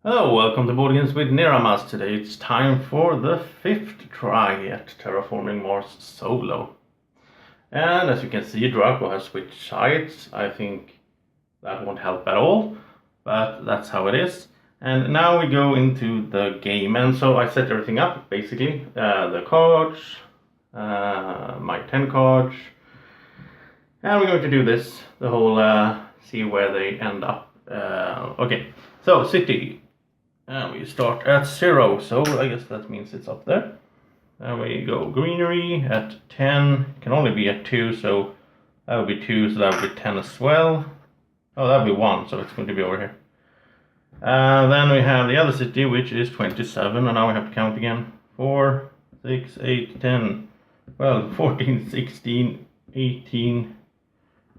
Hello, welcome to Boardgames with Niramas. Today it's time for the 5th try at Terraforming Mars solo. And as you can see, Draco has switched sides. I think that won't help at all, but that's how it is. And now we go into the game, and so I set everything up, basically. The cards, my 10 cards, and we're going to do this, the whole, see where they end up. Okay, so city. And we start at 0, so I guess that means it's up there. Then we go greenery at 10, can only be at 2, so that would be 2, so that would be 10 as well. Oh, that would be 1, so it's going to be over here. Then we have the other city, which is 27, and now we have to count again. 4, 6, 8, 10, 12, 14, 16, 18,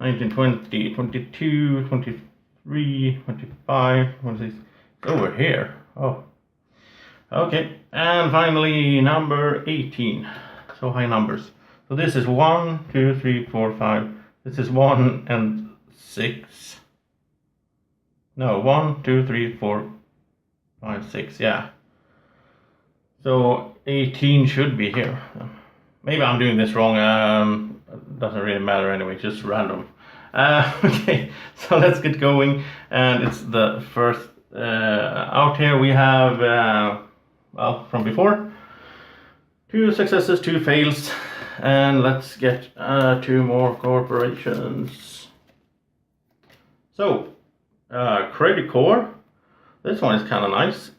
19, 20, 22, 23, 25, 26. It's over here. Oh, okay. And finally, number 18. So high numbers. So this is 1, 2, 3, 4, 5. This is 1 and 6. No, 1, 2, 3, 4, 5, 6. Yeah. So 18 should be here. Maybe I'm doing this wrong. Doesn't really matter anyway. Just random. Okay. So let's get going. And it's the first. Out here we have, well, from before, 2 successes, 2 fails, and let's get 2 more corporations. So, Credicor, this one is kind of nice.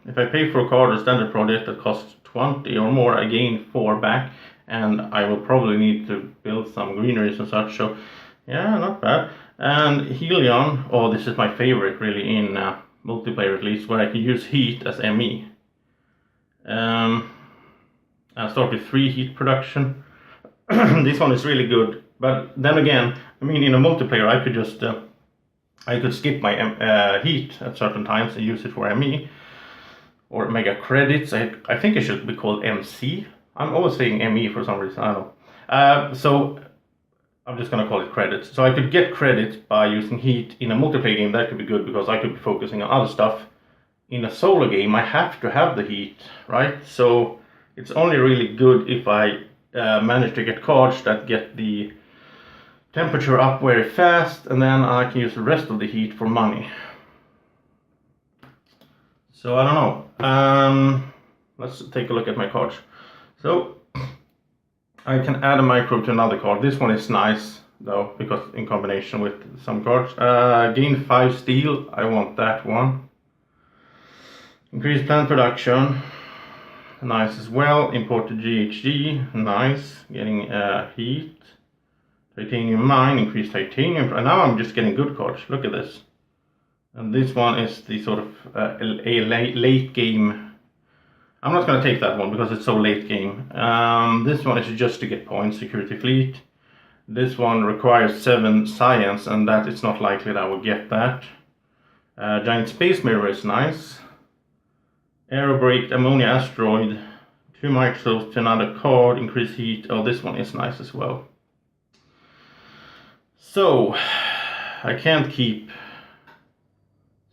If I pay for a card or standard project that costs 20 or more, I gain 4 back, and I will probably need to build some greeneries and such, so yeah, not bad. And Helion, oh, this is my favorite really in multiplayer at least, where I can use heat as ME. I'll start with 3 heat production. This one is really good, but then again, I mean, in a multiplayer I could just I could skip my heat at certain times and use it for ME or mega credits. I think it should be called MC. I'm always saying ME for some reason, I don't know. So I'm just gonna call it credits. So I could get credits by using heat in a multiplayer game. That could be good because I could be focusing on other stuff. In a solo game, I have to have the heat, right? So it's only really good if I manage to get cards that get the temperature up very fast, and then I can use the rest of the heat for money. So I don't know. Let's take a look at my cards. So I can add a microbe to another card. This one is nice though, because in combination with some cards. Gain 5 steel, I want that one. Increase plant production, nice as well. Import to GHG, nice. Getting heat. Titanium mine, increase titanium. And now I'm just getting good cards, look at this. And this one is the sort of a late game. I'm not going to take that one because it's so late game. This one is just to get points, security fleet. This one requires 7 science, and that it's not likely that I will get that. Giant space mirror is nice. Aerobraked ammonia asteroid. 2 microscopes to another card, increase heat. Oh, this one is nice as well. So, I can't keep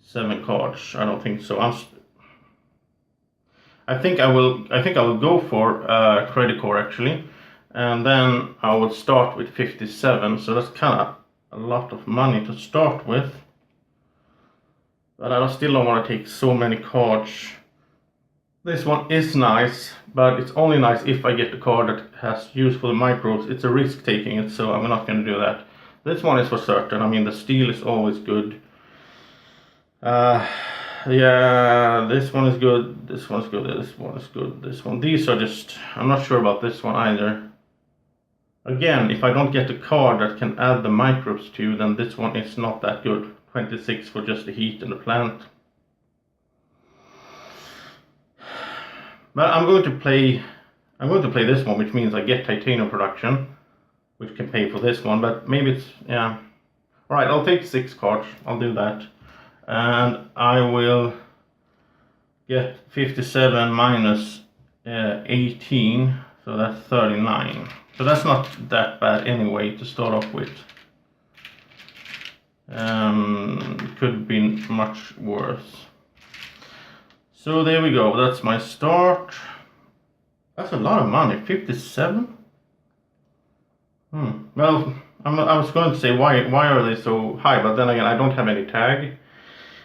7 cards. I don't think so. I think I will go for Credicor actually, and then I will start with 57. So that's kind of a lot of money to start with. But I still don't want to take so many cards. This one is nice, but it's only nice if I get the card that has useful microbes. It's a risk taking it, so I'm not going to do that. This one is for certain. I mean, the steel is always good. Yeah, this one is good, this one's good, this one is good, this one. These are just, I'm not sure about this one either. Again, if I don't get a card that can add the microbes to, then this one is not that good. 26 for just the heat and the plant. But I'm going to play this one, which means I get titanium production, which can pay for this one, but maybe it's, yeah. Alright, I'll take 6 cards, I'll do that. And I will get 57 minus 18, so that's 39. So that's not that bad anyway to start off with. Could be much worse. So there we go, that's my start. That's a lot of money, 57? Well, I was going to say why are they so high, but then again I don't have any tag.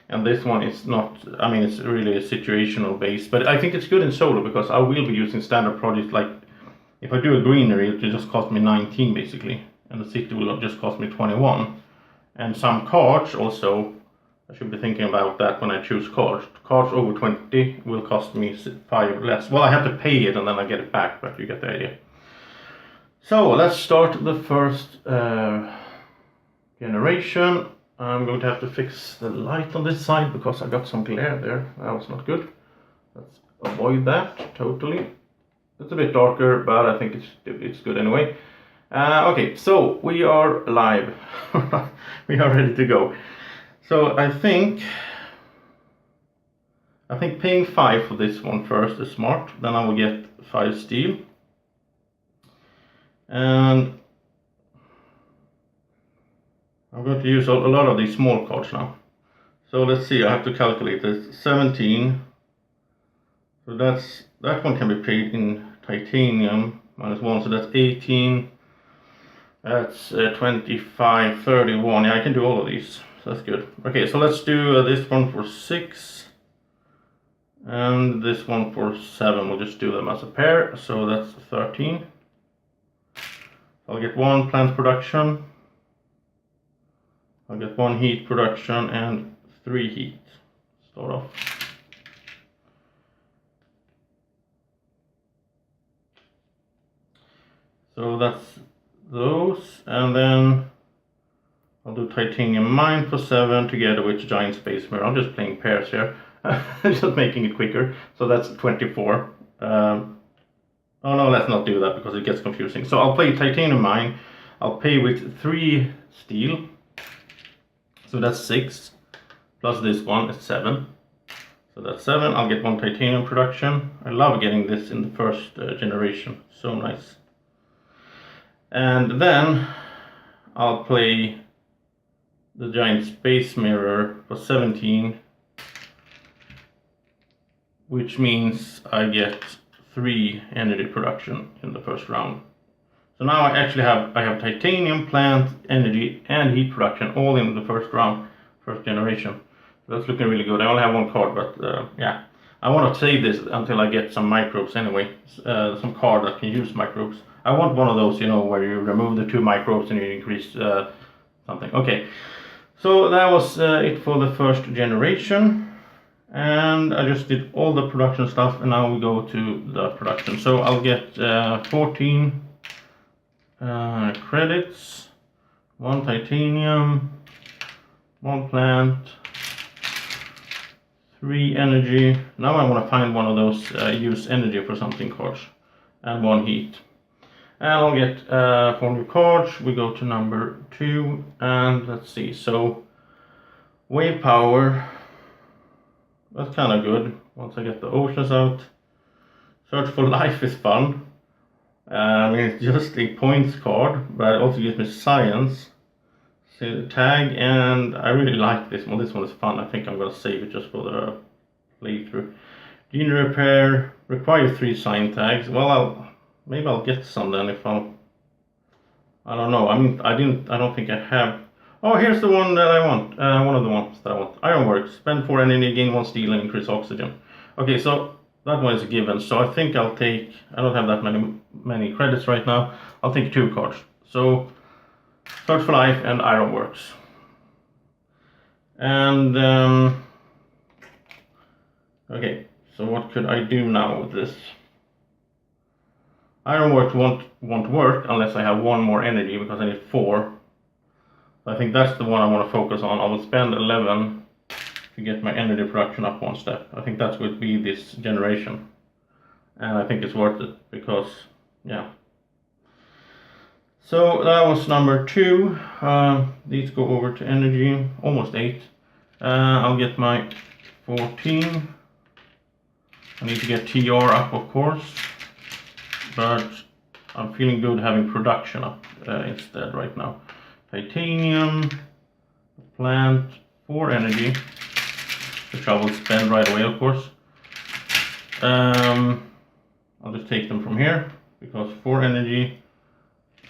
And this one is not, I mean, it's really a situational base, but I think it's good in solo because I will be using standard projects. Like if I do a greenery, it will just cost me 19 basically, and the city will just cost me 21. And some cards also, I should be thinking about that when I choose cards. Cards over 20 will cost me 5 less. Well, I have to pay it and then I get it back, but you get the idea. So let's start the first generation. I'm going to have to fix the light on this side because I got some glare there. That was not good. Let's avoid that totally. It's a bit darker, but I think it's good anyway. Okay, so we are live. We are ready to go. So I think paying 5 for this one first is smart. Then I will get 5 steel. And I'm going to use a lot of these small cards now. So let's see, I have to calculate this. 17. So that one can be paid in titanium -1, so that's 18. That's 25, 31. Yeah, I can do all of these. So that's good. Okay, so let's do this one for 6. And this one for 7. We'll just do them as a pair. So that's 13. I'll get 1 plant production. I'll get 1 heat production and 3 heat. Start off. So that's those, and then I'll do titanium mine for 7 together with giant space mirror. I'm just playing pairs here, just making it quicker. So that's 24. Oh no, let's not do that because it gets confusing. So I'll play titanium mine. I'll pay with 3 steel. So that's 6, plus this one is 7. So that's 7, I'll get 1 titanium production. I love getting this in the first generation, so nice. And then I'll play the giant space mirror for 17, which means I get 3 energy production in the first round. So now I actually have titanium, plant, energy, and heat production all in the first round, first generation. So that's looking really good. I only have 1 card, but yeah. I want to save this until I get some microbes anyway. Some card that can use microbes. I want one of those, you know, where you remove the 2 microbes and you increase something. Okay, so that was it for the first generation. And I just did all the production stuff, and now we go to the production. So I'll get 14 credits, 1 titanium, 1 plant, 3 energy. Now I want to find one of those use energy for something cards, and 1 heat. And I'll get 4 new cards. We go to number 2, and let's see. So wave power, that's kind of good. Once I get the oceans out. Search for life is fun. I mean, it's just a points card, but it also gives me science. So the tag, and I really like this one. This one is fun. I think I'm gonna save it just for the playthrough. Gene repair requires 3 sign tags. Well, maybe I'll get some then if I don't know. I mean, I don't think I have. Oh, here's the one that I want. One of the ones that I want. Ironworks. Spend 4 energy, gain 1 steel, and increase oxygen. Okay, so that one is a given. So I think I'll take. I don't have that many credits right now. I'll take 2 cards. So Search for Life and Ironworks. And okay, so what could I do now with this? Ironworks won't work unless I have 1 more energy because I need 4. So I think that's the one I want to focus on. I will spend 11 to get my energy production up 1 step. I think that would be this generation. And I think it's worth it because, yeah. So that was number 2. These go over to energy, almost 8. I'll get my 14. I need to get TR up, of course. But I'm feeling good having production up instead right now. Titanium, plant, 4 energy, which I will spend right away, of course. I'll just take them from here because 4 energy,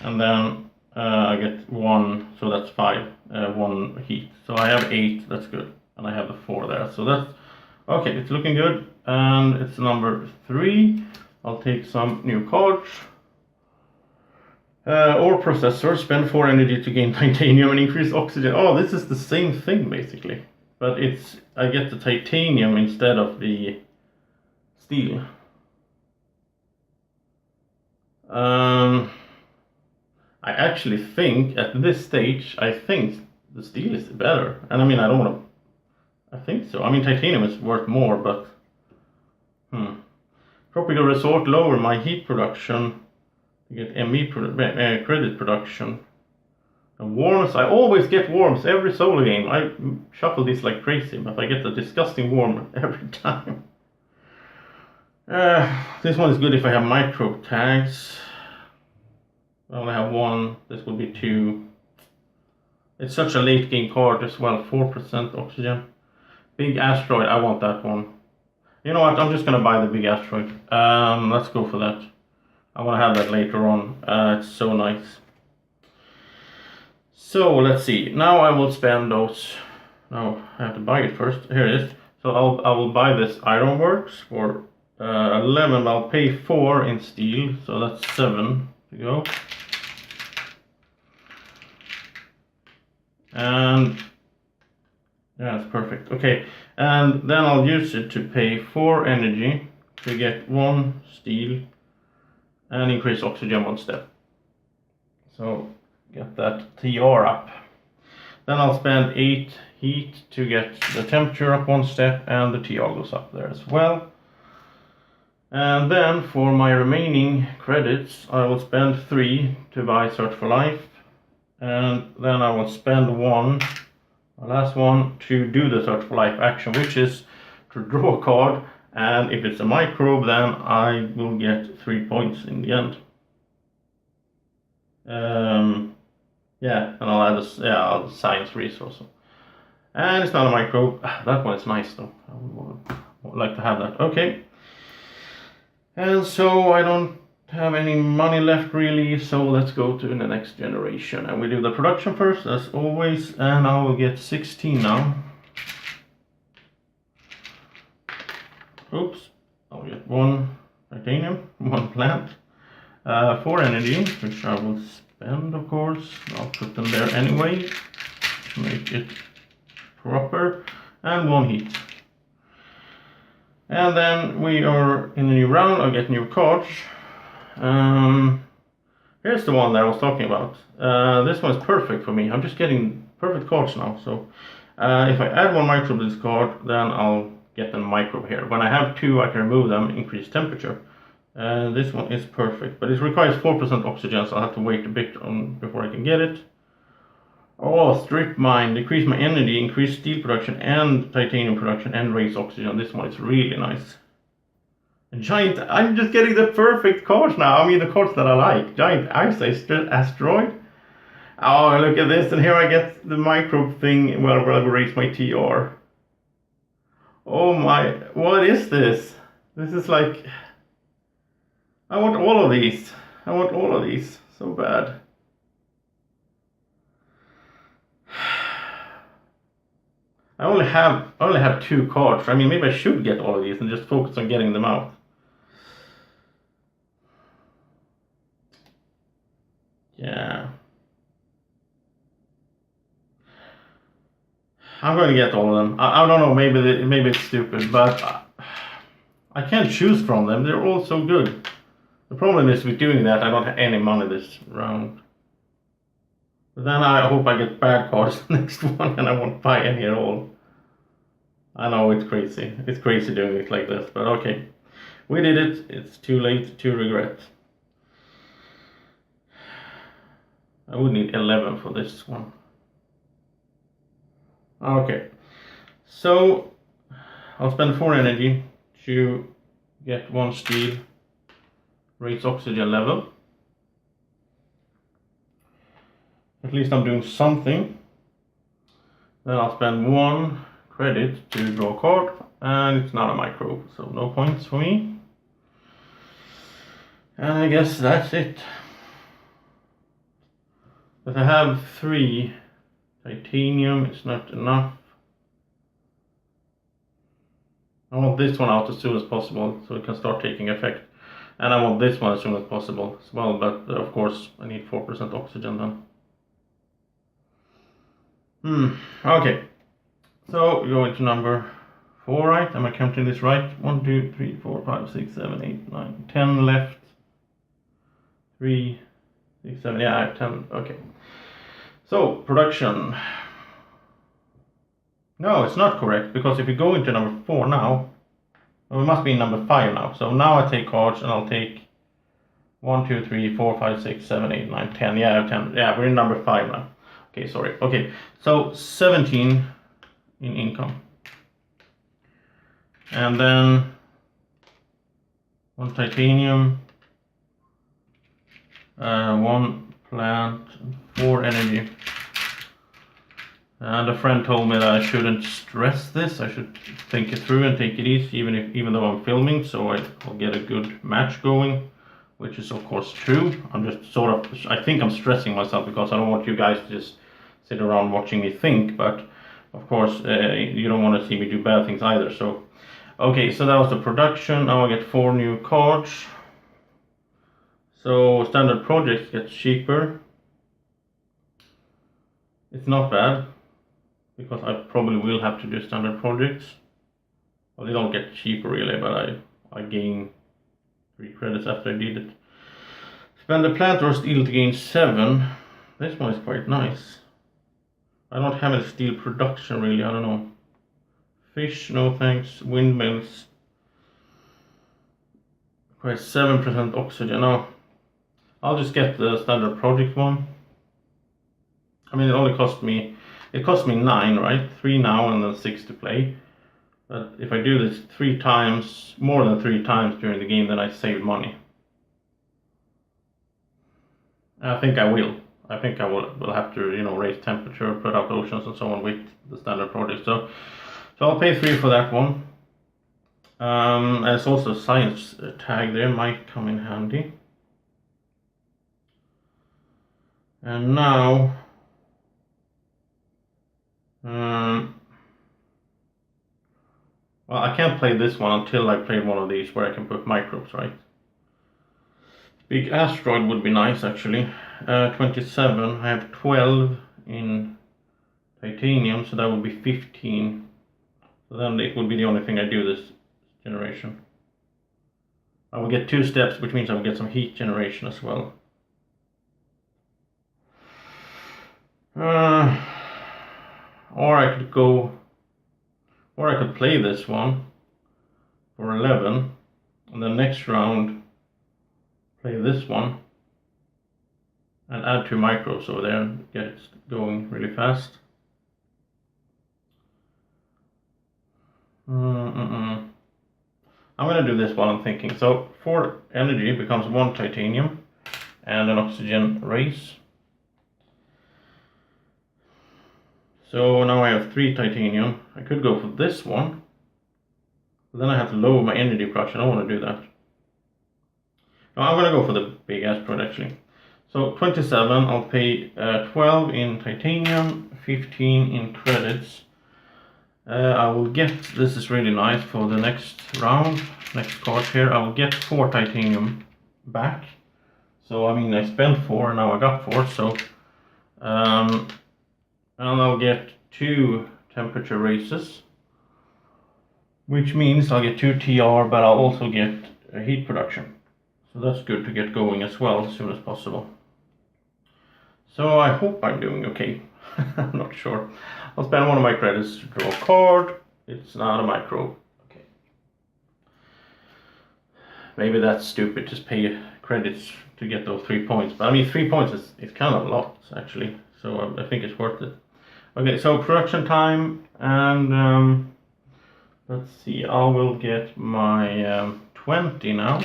and then I get 1, so that's 5, 1 heat. So I have 8, that's good, and I have the 4 there. So that's okay. It's looking good, and it's number 3. I'll take some new cards. Ore processor, spend 4 energy to gain titanium and increase oxygen. Oh, this is the same thing basically, but I get the titanium instead of the steel. I actually think at this stage, I think the steel is better. And I mean, I don't want to. I think so. I mean, titanium is worth more, but tropical resort, lower my heat production. Get ME credit production. And worms, I always get worms every solo game. I shuffle these like crazy, but I get a disgusting worm every time. This one is good if I have micro tags. I only have 1, this will be 2. It's such a late game card as well, 4% oxygen. Big asteroid, I want that one. You know what, I'm just gonna buy the big asteroid. Let's go for that. I want to have that later on. It's so nice. So let's see. Now I will spend those. No, I have to buy it first. Here it is. So I will buy this ironworks for 11. I'll pay 4 in steel, so that's 7 to go. And yeah, that's perfect. Okay, and then I'll use it to pay 4 energy to get 1 steel and increase oxygen 1 step. So get that TR up. Then I'll spend 8 heat to get the temperature up 1 step, and the TR goes up there as well. And then for my remaining credits, I will spend 3 to buy Search for Life, and then I will spend 1, the last one, to do the Search for Life action, which is to draw a card. And if it's a microbe, then I will get 3 points in the end. Yeah, and I'll add a science resource. And it's not a microbe. That one is nice though. I would like to have that. Okay. And so I don't have any money left really, so let's go to the next generation. And we do the production first, as always, and I will get 16 now. Oops, I'll get 1 titanium, 1 plant, 4 energy, which I will spend, of course. I'll put them there anyway to make it proper, and 1 heat. And then we are in a new round. I'll get new cards. Here's the one that I was talking about. This one is perfect for me. I'm just getting perfect cards now. So if I add 1 microbe to this card, then I'll get a microbe here. When I have 2, I can remove them, increase temperature. This one is perfect, but it requires 4% oxygen, so I'll have to wait a bit before I can get it. Oh, strip mine, decrease my energy, increase steel production and titanium production, and raise oxygen. This one is really nice. And giant, I'm just getting the perfect cards now. I mean, the cards that I like. Giant ice asteroid. Oh, look at this, and here I get the microbe thing where I will raise my TR. Oh my, what is this? This is like, I want all of these. I want all of these so bad. I only have 2 cards. I mean, maybe I should get all of these and just focus on getting them out. Yeah. I'm going to get all of them. I don't know, maybe it's stupid, but I can't choose from them. They're all so good. The problem is with doing that, I don't have any money this round. But then I hope I get bad cards next one and I won't buy any at all. I know, it's crazy. It's crazy doing it like this, but okay. We did it. It's too late to regret. I would need 11 for this one. Okay. So I'll spend 4 energy to get 1 steel, raise oxygen level. At least I'm doing something. Then I'll spend 1 credit to draw a card, And it's not a micro, so no points for me. And I guess that's it. But I have 3 titanium, it's not enough. I want this one out as soon as possible so it can start taking effect. And I want this one as soon as possible as well, but of course I need 4% oxygen then. Okay. So we go into number 4, right? Am I counting this right? 1, 2, 3, 4, 5, 6, 7, 8, 9, 10 left. 3, 6, 7, yeah, I have 10, okay. So, production. No, it's not correct, because if you go into number 4 now, well, we must be in number 5 now. So now I take cards and I'll take 1, 2, 3, 4, 5, 6, 7, 8, 9, 10. Yeah, I have 10. Yeah, we're in number 5 now. Okay, sorry. Okay, so 17 in income. And then 1 titanium, 1 plant, 4 energy. And a friend told me that I shouldn't stress this. I should think it through and take it easy, even though I'm filming, so I'll get a good match going, which is of course true. I'm just I think I'm stressing myself because I don't want you guys to just sit around watching me think, but of course you don't want to see me do bad things either. So okay, so that was the production. Now I get 4 new cards. So standard projects get cheaper. It's not bad, because I probably will have to do standard projects. Well, they don't get cheaper really, but I gain 3 credits after I did it. Spend a plant or steel to gain 7. This one is quite nice. I don't have any steel production really, I don't know. Fish, no thanks. Windmills. Quite 7% oxygen. No, I'll just get the standard project one. I mean, it cost me 9, right? 3 now and then 6 to play. But if I do this 3 times, more than 3 times during the game, then I save money. I think I will. I think I will have to, raise temperature, put out oceans and so on with the standard project. So I'll pay 3 for that one. There's also a science tag there, might come in handy. And now, well, I can't play this one until I play one of these where I can put microbes, right? Big asteroid would be nice actually. 27, I have 12 in titanium, so that would be 15. So then it would be the only thing I do this generation. I will get 2 steps, which means I will get some heat generation as well. Or I could play this one for 11, and the next round play this one and add 2 microbes over there and get it going really fast. I'm gonna do this while I'm thinking. So 4 energy becomes 1 titanium and an oxygen race. So now I have 3 titanium. I could go for this one, but then I have to lower my energy production. I don't want to do that. No, I'm gonna go for the big asteroid actually. So 27, I'll pay 12 in titanium, 15 in credits. I will get, this is really nice for the next round, next card here, I will get 4 titanium back. So I mean I spent 4 and now I got 4, so and I'll get 2 temperature races, which means I'll get 2 TR, but I'll also get a heat production. So that's good to get going as well as soon as possible. So I hope I'm doing okay. I'm not sure. I'll spend one of my credits to draw a card. It's not a micro. Okay. Maybe that's stupid, just pay credits to get those 3 points. But I mean 3 points is kind of a lot actually. So I think it's worth it. Okay, so production time, and let's see, I will get my 20 now.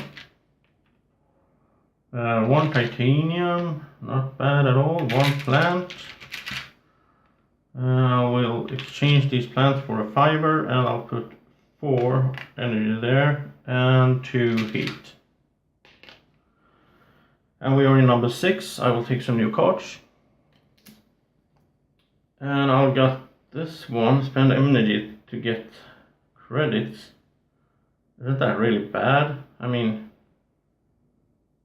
1 titanium, not bad at all. 1 plant. I will exchange these plants for a fiber, and I'll put 4 energy there, and 2 heat. And we are in number 6. I will take some new cards. And I'll get this one, spend energy to get credits. Isn't that really bad? I mean,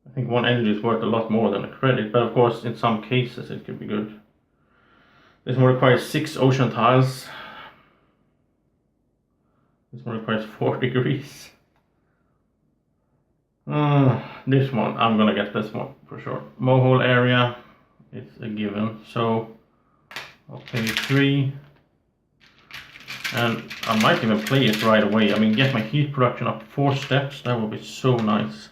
I think 1 energy is worth a lot more than a credit, but of course in some cases it could be good. This one requires 6 ocean tiles. This one requires 4 degrees. This one, I'm gonna get this one for sure. Mohole area, it's a given. So I'll pay 3. And I might even play it right away. I mean, get my heat production up 4 steps. That would be so nice.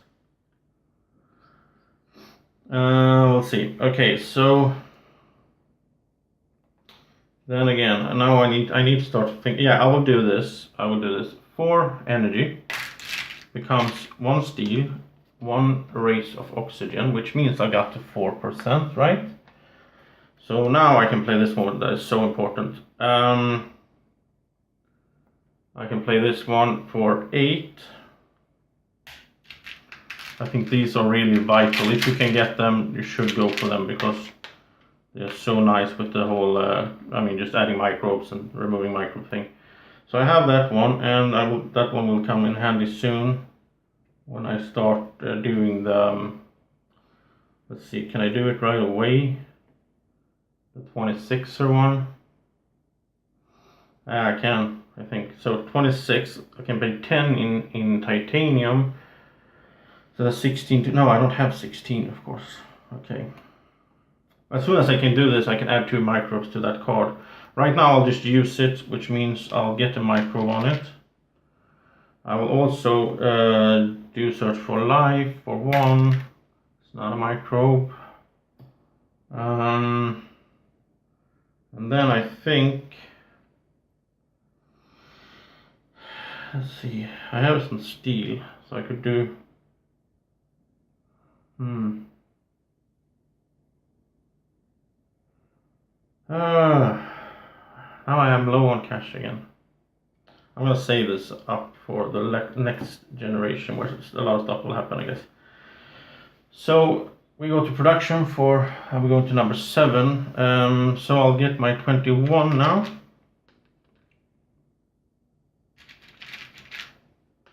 We'll see. Okay, so then again, now I need to start to think. Yeah, I will do this. 4 energy becomes 1 steel, 1 race of oxygen, which means I got to 4%, right? So now I can play this one. That is so important. I can play this one for 8. I think these are really vital. If you can get them, you should go for them because they're so nice with the whole, just adding microbes and removing microbe thing. So I have that one, and that one will come in handy soon when I start doing the, let's see, can I do it right away? The 26er one. I can, I think. So 26, I can pay 10 in titanium. So that's 16 no, I don't have 16, of course. Okay. As soon as I can do this, I can add 2 microbes to that card. Right now I'll just use it, which means I'll get a microbe on it. I will also do search for life for 1. It's not a microbe. And then I think, let's see, I have some steel, so I could do, now I am low on cash again. I'm gonna save this up for the next generation where a lot of stuff will happen, I guess. So we go to production we go to number 7. So I'll get my 21 now.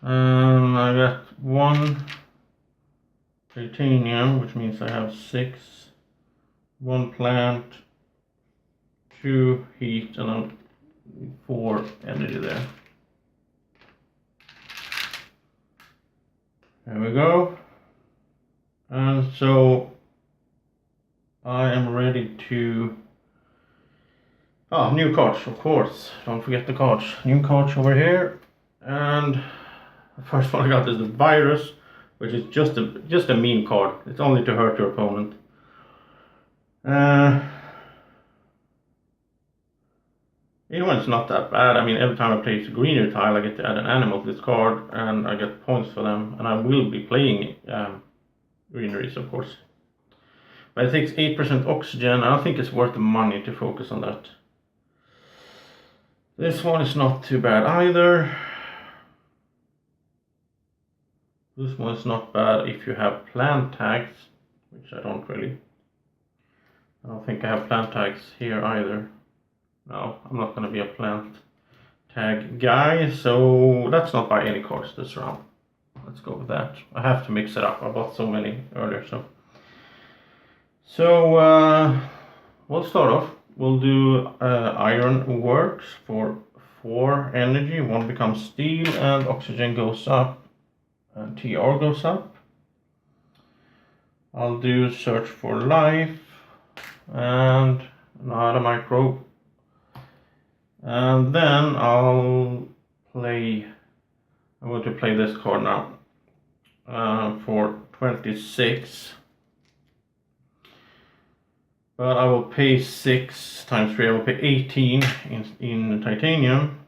I got 1 titanium, which means I have 6. 1 plant, 2 heat, and then 4 energy there. There we go. And so I am ready to... new cards, of course. Don't forget the cards. New cards over here. And the first one I got is the virus, which is just a mean card. It's only to hurt your opponent. You know, it's not that bad. I mean, every time I place a greener tile, I get to add an animal to this card, and I get points for them. And I will be playing greeneries, of course. But it takes 8% oxygen. I don't think it's worth the money to focus on that. This one is not too bad either. This one is not bad if you have plant tags, which I don't really. I don't think I have plant tags here either. No, I'm not going to be a plant tag guy, so let's not buy any cards this round. Let's go with that. I have to mix it up. I bought so many earlier, so we'll start off. We'll do iron works for 4 energy. 1 becomes steel, and oxygen goes up, and TR goes up. I'll do search for life, and another microbe. And then I'm going to play this card now for 26. But I will pay 6 times 3, I will pay 18 in titanium.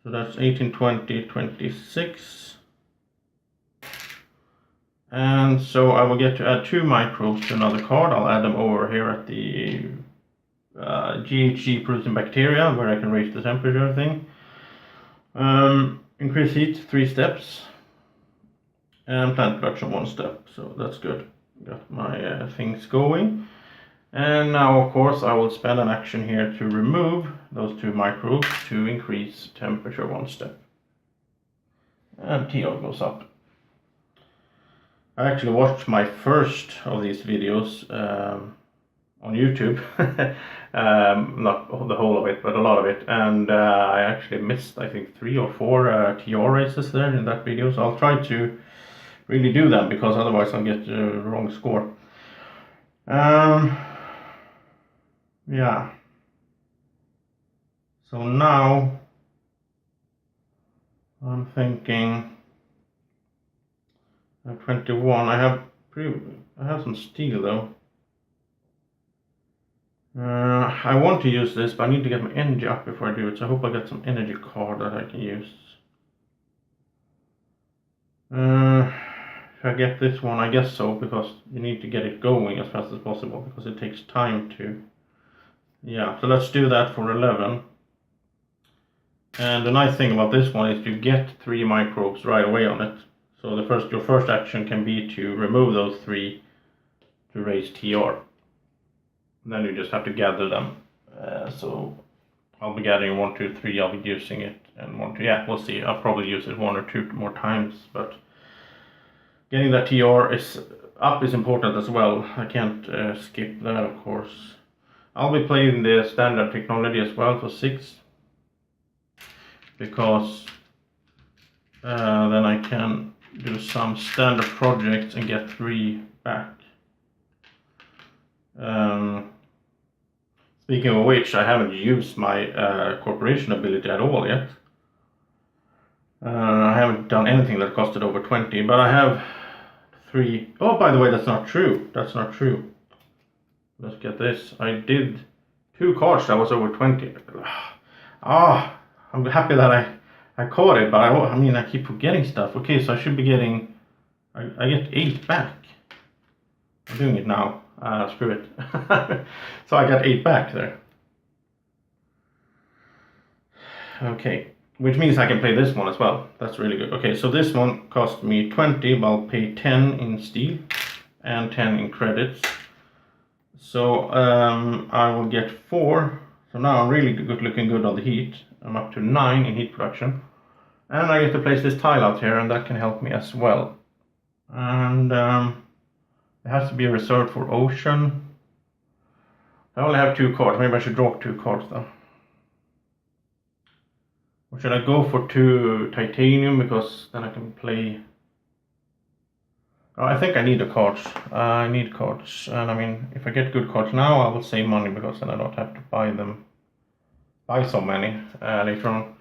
So that's 18, 20, 26. And so I will get to add 2 microbes to another card. I'll add them over here at the GHG protein bacteria, where I can raise the temperature thing. Increase heat 3 steps, and plant production 1 step, so that's good. Got my things going. And now of course I will spend an action here to remove those 2 microbes to increase temperature 1 step. And TR goes up. I actually watched my first of these videos on YouTube, not the whole of it, but a lot of it, and I actually missed, I think, 3 or 4 TR races there in that video, so I'll try to really do them, because otherwise I'll get the wrong score. Yeah, so now I'm thinking 21. I have some steel though. I want to use this, but I need to get my energy up before I do it, so I hope I get some energy card that I can use. If I get this one, I guess so, because you need to get it going as fast as possible, because it takes time to... Yeah, so let's do that for 11. And the nice thing about this one is you get 3 microbes right away on it. So your first action can be to remove those 3 to raise TR. Then you just have to gather them. So I'll be gathering 1, 2, 3. I'll be using it, and 1, 2. Yeah, we'll see. I'll probably use it 1 or 2 more times, but getting that TR is important as well. I can't skip that, of course. I'll be playing the standard technology as well for 6, because then I can do some standard projects and get 3 back. Speaking of which, I haven't used my corporation ability at all yet. I haven't done anything that costed over 20, but I have 3. Oh, by the way, that's not true. That's not true. Let's get this. I did 2 cards that was over 20. Ah, I'm happy that I caught it, but I mean, I keep forgetting stuff. Okay, so I should be getting... I get 8 back. I'm doing it now. Screw it. So I got 8 back there. Okay, which means I can play this one as well. That's really good. Okay, so this one cost me 20, but I'll pay 10 in steel and 10 in credits. So I will get 4. So now I'm really looking good on the heat. I'm up to 9 in heat production. And I get to place this tile out here, and that can help me as well. And it has to be reserved for ocean. I only have 2 cards. Maybe I should draw 2 cards though. Or should I go for 2 titanium, because then I can play... Oh, I think I need the cards. I need cards. And I mean, if I get good cards now, I will save money, because then I don't have to buy so many later on.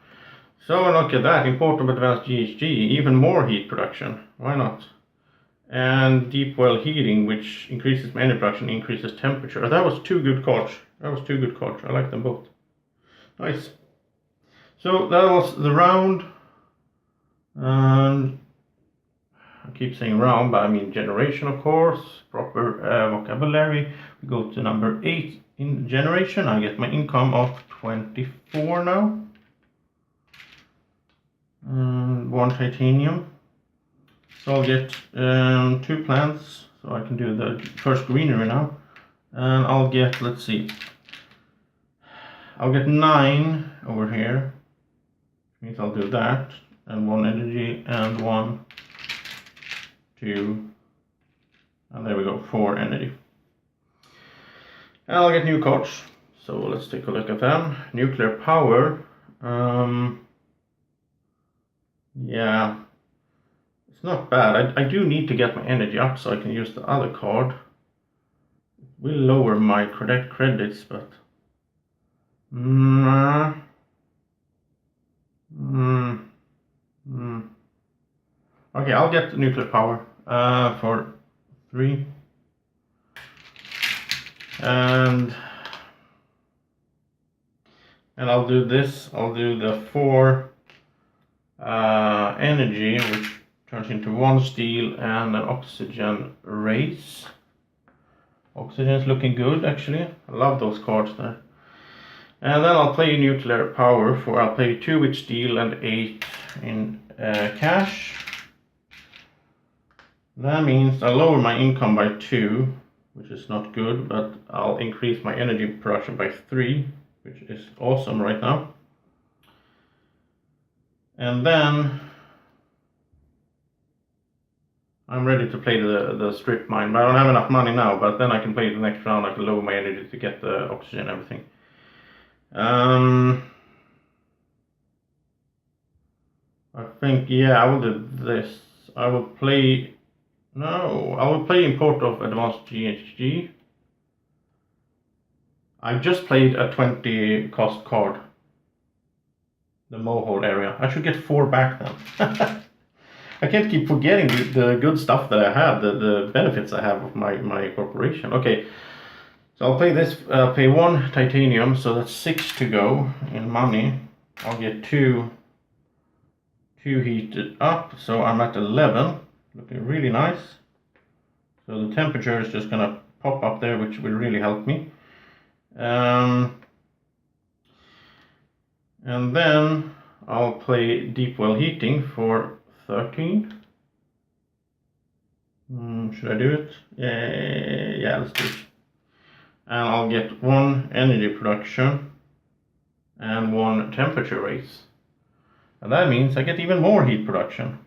So look at that. Important advanced GHG. Even more heat production. Why not? And deep well heating, which increases my energy production, increases temperature. That was 2 good cards. That was 2 good cards. I like them both. Nice. So that was the round. And I keep saying round, but I mean generation, of course. Proper vocabulary. We go to number 8 in generation. I get my income of 24 now. 1 titanium. So I'll get 2 plants, so I can do the first greenery now. And I'll get, let's see, I'll get 9 over here. Which means I'll do that. And 1 energy, and 1, 2, and there we go, 4 energy. And I'll get new cards. So let's take a look at them. Nuclear power. Yeah. It's not bad. I do need to get my energy up so I can use the other card. It will lower my credits, but... Okay, I'll get the nuclear power for 3. And I'll do this. I'll do the 4 energy, which turns into 1 steel and an oxygen race. Oxygen is looking good, actually. I love those cards there. And then I'll play nuclear power for, I'll play 2 with steel and 8 in cash. That means I'll lower my income by 2, which is not good, but I'll increase my energy production by 3, which is awesome right now. And then I'm ready to play the strip mine, but I don't have enough money now, but then I can play the next round. I can lower my energy to get the oxygen and everything. I think, yeah, I will do this. I will play import of advanced GHG. I just played a 20 cost card. The Mohole area. I should get 4 back then. I can't keep forgetting the good stuff that I have, the benefits I have of my corporation. Okay, so I'll play this, pay 1 titanium, so that's 6 to go in money. I'll get 2 heated up, so I'm at 11, looking really nice. So the temperature is just gonna pop up there, which will really help me. And then I'll play deep well heating for 13. Should I do it? Yeah, let's do it. And I'll get 1 energy production and 1 temperature raise. And that means I get even more heat production.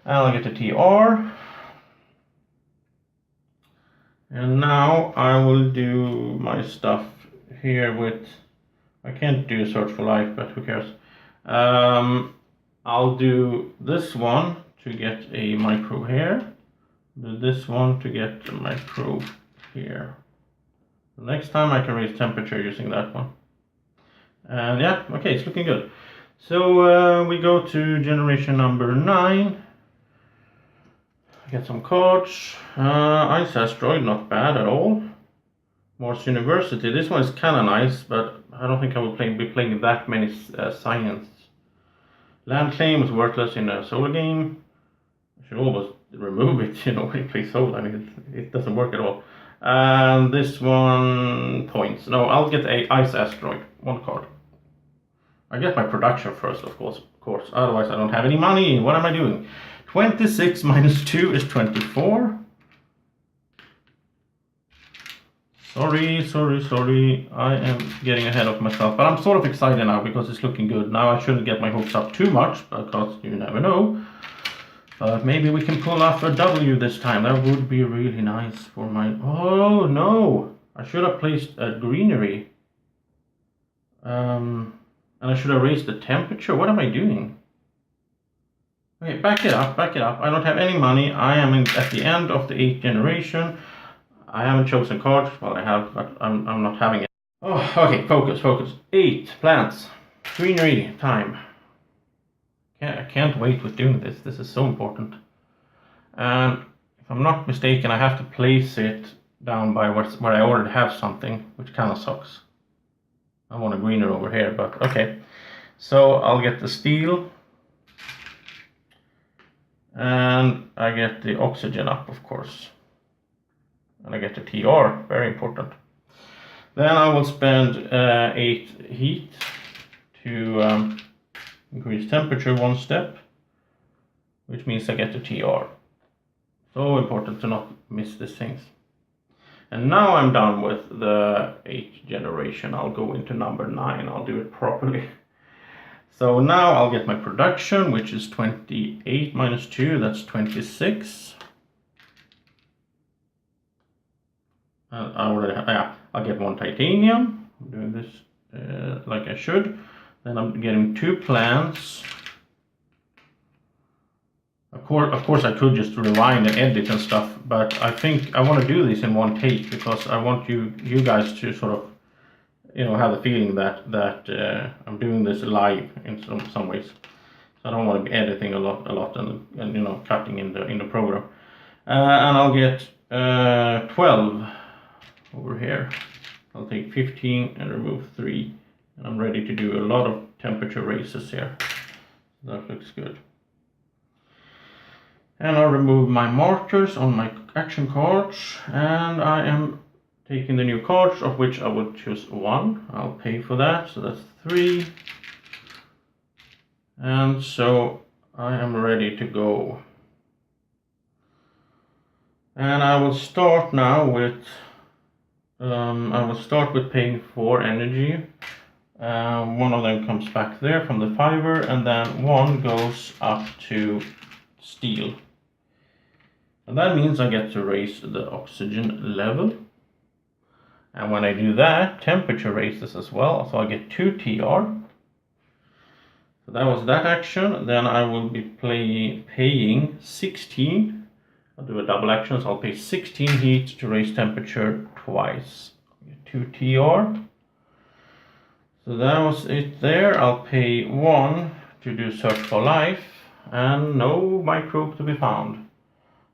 And I'll get a TR. And now I will do my stuff here with, I can't do a search for life, but who cares. I'll do this one to get a microbe here. Do this one to get a microbe here. The next time I can raise temperature using that one. And yeah, okay, it's looking good. So we go to generation number 9. Get some cards. Ice Asteroid, not bad at all. Morse University, this one is kind of nice, but I don't think I will be playing that many science. Land Claim is worthless in a solo game. I should almost remove it, when you play solo. I mean, it doesn't work at all. And this one, points. No, I'll get a Ice Asteroid, 1 card. I get my production first, of course. Otherwise, I don't have any money. What am I doing? 26 minus 2 is 24. Sorry. I am getting ahead of myself. But I'm sort of excited now because it's looking good. Now I shouldn't get my hopes up too much because you never know. But maybe we can pull off a W this time. That would be really nice for my... Oh, no. I should have placed a greenery. And I should have raised the temperature. What am I doing? Okay, back it up. I don't have any money. I am at the end of the 8th generation. I haven't chosen cards. Well, I have, but I'm not having it. Oh, okay, focus. 8 plants. Greenery time. I can't wait with doing this. This is so important. And if I'm not mistaken, I have to place it down by where I already have something, which kind of sucks. I want a greener over here, but okay. So I'll get the steel. And I get the oxygen up, of course. And I get the TR, very important. Then I will spend 8 heat to increase temperature 1 step, which means I get the TR. So important to not miss these things. And now I'm done with the 8th generation. I'll go into number 9. I'll do it properly. So now I'll get my production, which is 28 minus 2, that's 26. I'll get 1 titanium. I'm doing this like I should. Then I'm getting 2 plants. Of course I could just rewind and edit and stuff, but I think I want to do this in 1 take because I want you guys to sort of, have the feeling that I'm doing this live in some ways. So I don't want to be editing a lot and cutting in the program. And I'll get 12 over here. I'll take 15 and remove 3, and I'm ready to do a lot of temperature raises here. That looks good. And I'll remove my markers on my action cards, and I am taking the new cards, of which I will choose 1. I'll pay for that, so that's 3. And so I am ready to go. And I will start now with paying 4 energy. One of them comes back there from the fiver, and then 1 goes up to steel. And that means I get to raise the oxygen level. And when I do that, temperature raises as well, so I get 2 TR. So that was that action. Then I will be paying 16. I'll do a double action, so I'll pay 16 heat to raise temperature twice. 2 TR. So that was it there. I'll pay 1 to do search for life, and no microbe to be found.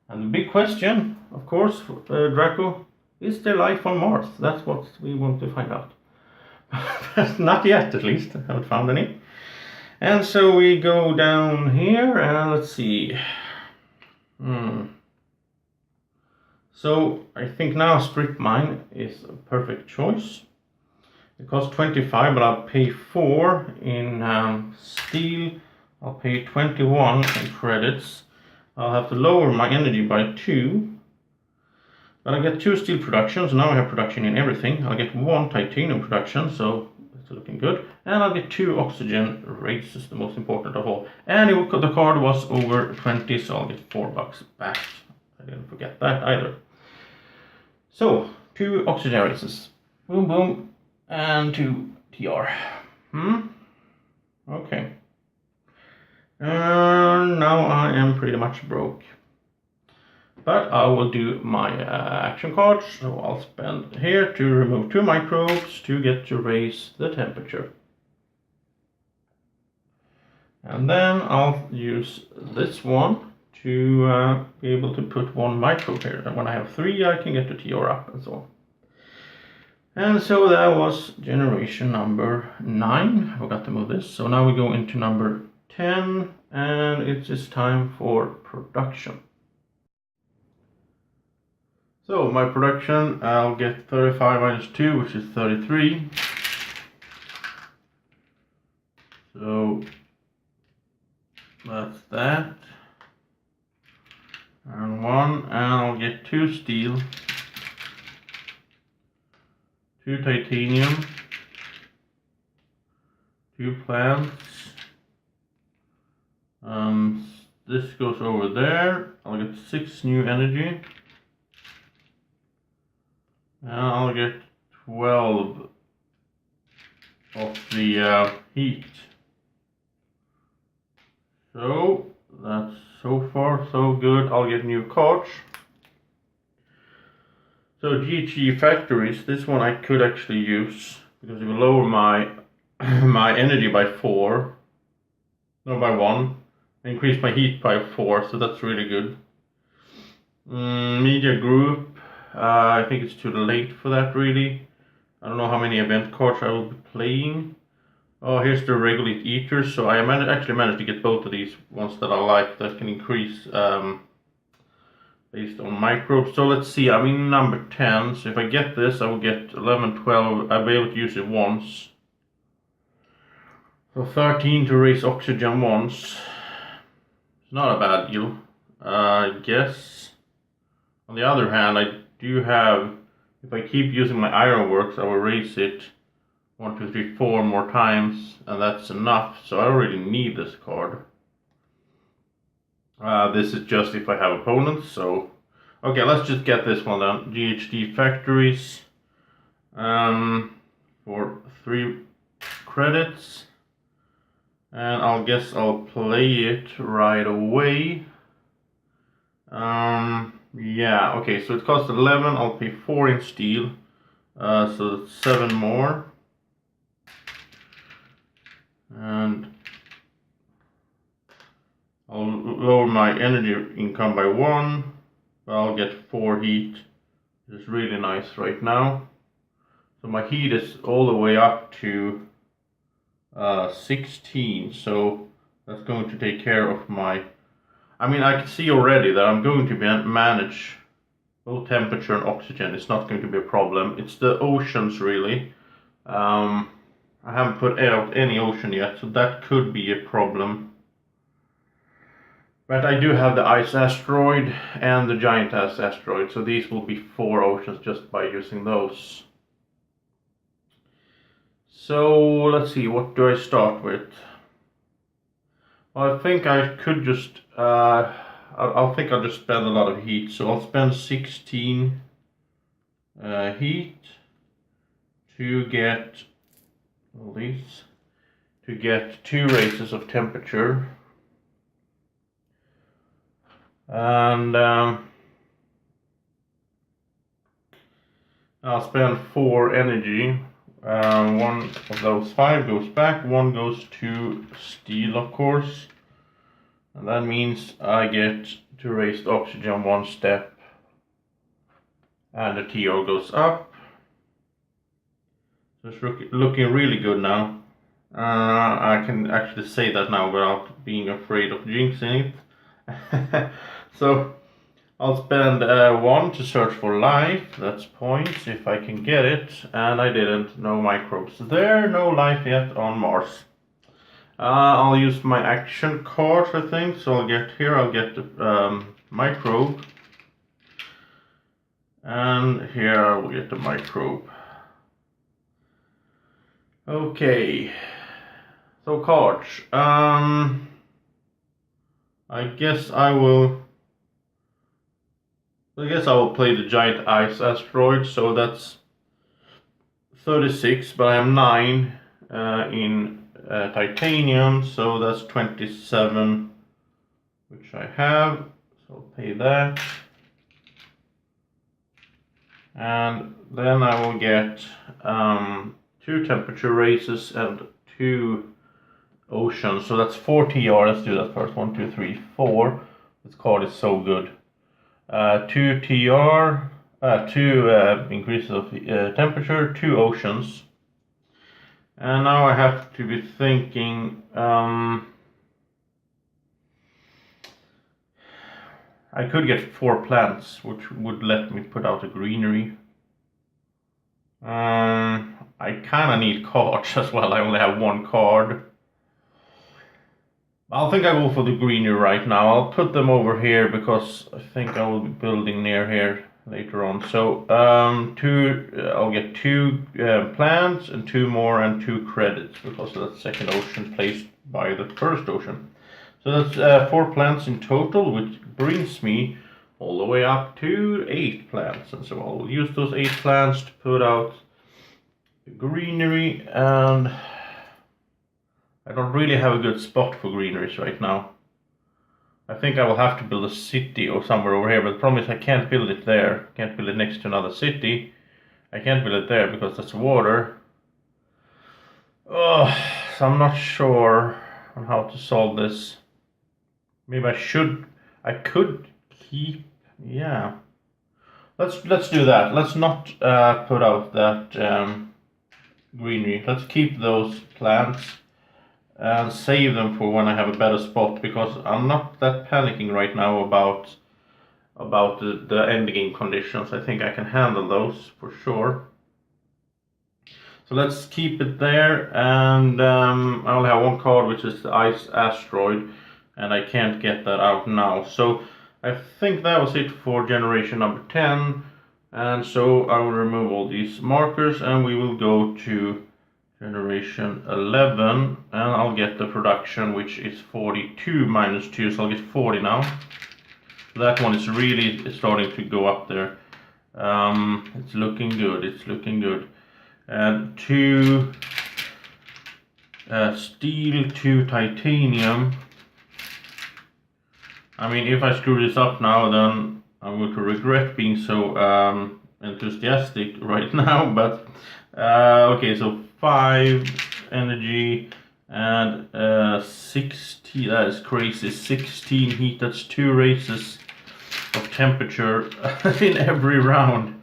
And the big question, of course, Draco, is there life on Mars? That's what we want to find out. Not yet, at least. I haven't found any. And so we go down here, and let's see. So I think now strip mine is a perfect choice. It costs 25, but I'll pay 4 in steel. I'll pay 21 in credits. I'll have to lower my energy by 2. But I get 2 steel production, so now I have production in everything. I'll get 1 titanium production, so it's looking good. And I'll get 2 oxygen raises, the most important of all. And the card was over 20, so I'll get $4 back. I didn't forget that either. So, 2 oxygen raises. Boom, boom. And 2 TR. Okay. Now I am pretty much broke. But I will do my action cards. So I'll spend here to remove 2 microbes to get to raise the temperature. And then I'll use this one to be able to put 1 microbe here. And when I have 3, I can get the TR up and so on. And so that was generation number 9. I forgot to move this. So now we go into number 10, and it is time for production. So my production, I'll get 35 minus 2, which is 33. So that's that. And 1, and I'll get 2 steel, 2 titanium, 2 plants. This goes over there. I'll get 6 new energy. And I'll get 12 of the heat. So that's so far so good. I'll get new cards. So GG factories, this one I could actually use because it will lower my my energy by 4. No, by 1. Increase my heat by 4, so that's really good. Media group, I think it's too late for that really. I don't know how many event cards I will be playing. Oh, here's the regulate eaters, so I actually managed to get both of these ones that I like that can increase based on microbes. So let's see, I'm in number 10, so if I get this I will get 11, 12, I'll be able to use it once. So 13 to raise oxygen once. It's not a bad deal, I guess. On the other hand, I do have, if I keep using my ironworks, I will raise it 1, 2, 3, 4 more times, and that's enough, so I already need this card. This is just if I have opponents, so... Okay, let's just get this one then. GHD factories. For 3 credits. And I'll guess I'll play it right away. Yeah, okay, so it costs 11, I'll pay 4 in steel. So that's 7 more. And I'll lower my energy income by 1. But I'll get 4 heat, which is really nice right now. So my heat is all the way up to 16, so that's going to take care of my... I mean, I can see already that I'm going to manage both temperature and oxygen. It's not going to be a problem. It's the oceans really. I haven't put out any ocean yet, so that could be a problem. But I do have the ice asteroid and the giant ice asteroid, so these will be 4 oceans just by using those. So let's see, what do I start with? Well, I think I could just, I think I'll just spend a lot of heat, so I'll spend 16 heat to get all these, to get 2 races of temperature. And I'll spend 4 energy. 1 of those 5 goes back, 1 goes to steel, of course. And that means I get to raise the oxygen 1 step. And the TO goes up. So it's looking really good now. I can actually say that now without being afraid of jinxing it. So I'll spend 1 to search for life, that's points if I can get it, and I didn't, no microbes there, no life yet on Mars. I'll use my action cards, I think, so I'll get the microbe, and here I will get the microbe. Okay, so cards, I guess I will play the giant ice asteroid, so that's 36, but I am 9 in titanium, so that's 27, which I have, so I'll pay that. And then I will get 2 temperature races and 2 oceans, so that's 4 TR, let's do that first, 1, 2, 3, 4, this card is so good. 2 TR, 2 increases of temperature, 2 oceans. And now I have to be thinking, I could get 4 plants, which would let me put out a greenery. I kinda need cards as well, I only have 1 card. I think I go for the greenery right now. I'll put them over here because I think I will be building near here later on. So I'll get 2 plants and 2 more and 2 credits because of that second ocean placed by the first ocean. So that's 4 plants in total, which brings me all the way up to 8 plants. And so I'll use those 8 plants to put out the greenery, and I don't really have a good spot for greeneries right now. I think I will have to build a city or somewhere over here, but the problem is I can't build it there. I can't build it next to another city. I can't build it there because that's water. Oh, so I'm not sure on how to solve this. Maybe I could keep, yeah. Let's do that. Let's not put out that greenery. Let's keep those plants and save them for when I have a better spot, because I'm not that panicking right now about the end game conditions. I think I can handle those for sure. So let's keep it there, and I only have 1 card, which is the ice asteroid, and I can't get that out now. So I think that was it for generation number 10, and so I will remove all these markers and we will go to generation 11, and I'll get the production, which is 42 minus 2, so I'll get 40 now. That one is really starting to go up there. It's looking good, it's looking good. And 2 steel, 2 titanium. I mean, if I screw this up now, then I'm going to regret being so enthusiastic right now, but okay, so 5 energy and 60, that is crazy, 16 heat, that's 2 races of temperature in every round.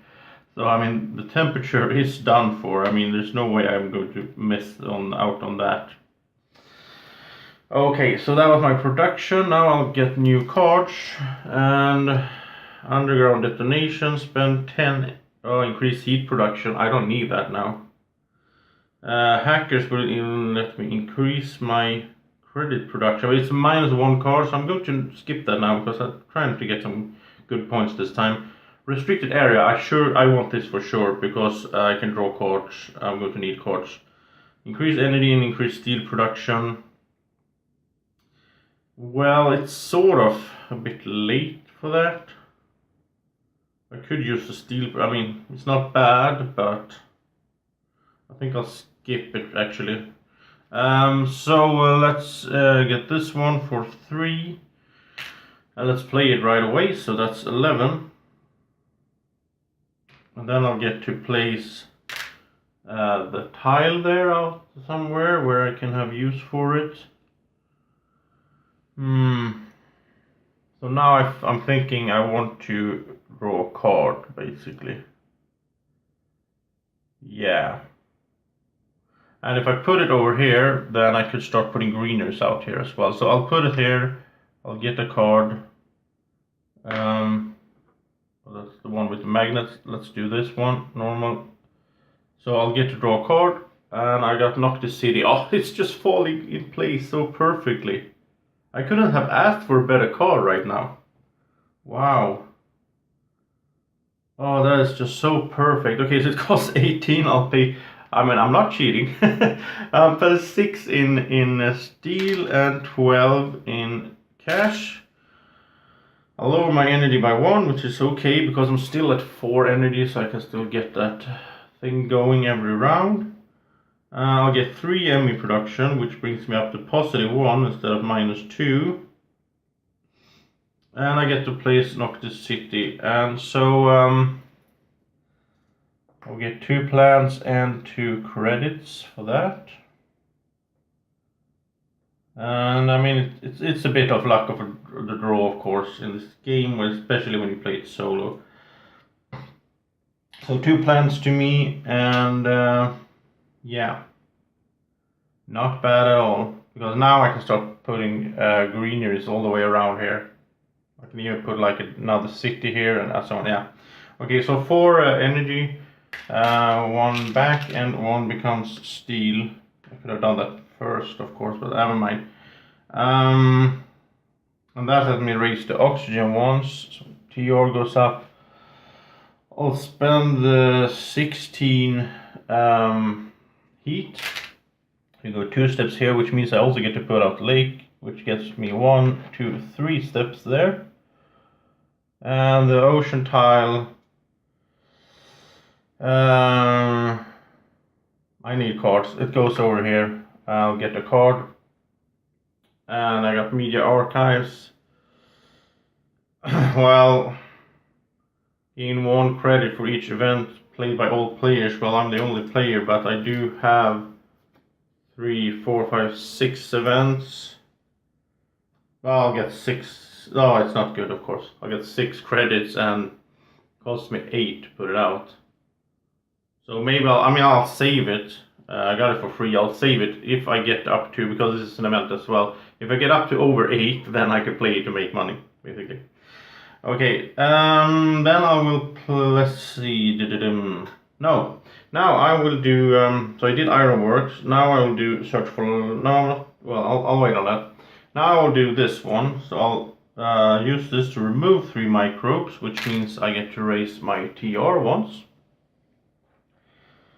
So I mean, the temperature is done for. I mean, there's no way I'm going to miss out on that. Okay, so that was my production. Now I'll get new cards, and Underground detonation, spend 10, increase heat production. I don't need that now. Hackers will even let me increase my credit production. It's -1 card, so I'm going to skip that now because I'm trying to get some good points this time. Restricted area, I want this for sure because I can draw cards. I'm going to need cards. Increase energy and increase steel production. Well, it's sort of a bit late for that. I could use the steel, I mean, it's not bad, but I think I'll skip it actually. Let's get this one for 3. And let's play it right away, so that's 11. And then I'll get to place the tile there out somewhere where I can have use for it. So now I'm thinking I want to draw a card, basically. Yeah. And if I put it over here, then I could start putting greeners out here as well. So I'll put it here, I'll get a card. That's the one with the magnets. Let's do this one, normal. So I'll get to draw a card, and I got knocked the city. Oh, it's just falling in place so perfectly. I couldn't have asked for a better card right now. Wow. Oh, that is just so perfect. Okay, so it costs 18. I'll pay. I mean, I'm not cheating. Pay 6 in steel and 12 in cash. I'll lower my energy by 1, which is okay because I'm still at 4 energy, so I can still get that thing going every round. I'll get 3 ME production, which brings me up to +1 instead of -2. And I get to place Noctis City. And so I'll get 2 plants and 2 credits for that. And I mean, it's a bit of luck of the draw, of course, in this game, especially when you play it solo. So 2 plants to me, and yeah, not bad at all. Because now I can start putting greeneries all the way around here. I can even put like another city here and so on. Yeah. Okay, so 4 energy, 1 back, and 1 becomes steel. I could have done that first, of course, but never mind. And that let me raise the oxygen once. So TR goes up. I'll spend 16 heat. We go 2 steps here, which means I also get to put out lake, which gets me 1, 2, 3 steps there. And the ocean tile. I need cards. It goes over here. I'll get a card. And I got media archives. Well, gain 1 credit for each event played by all players. Well, I'm the only player, but I do have 3, 4, 5, 6 events. Well, I'll get 6. No, it's not good, of course. I'll get 6 credits and it costs me 8 to put it out. So maybe I'll save it. I got it for free. I'll save it if I get up to, because this is an event as well. If I get up to over 8, then I can play it to make money, basically. Okay, then I will, let's see, no. Now I will do, so I did Ironworks. Now I will do search for, no, well, I'll wait on that. Now I'll do this one. So I'll use this to remove 3 microbes, which means I get to raise my TR once.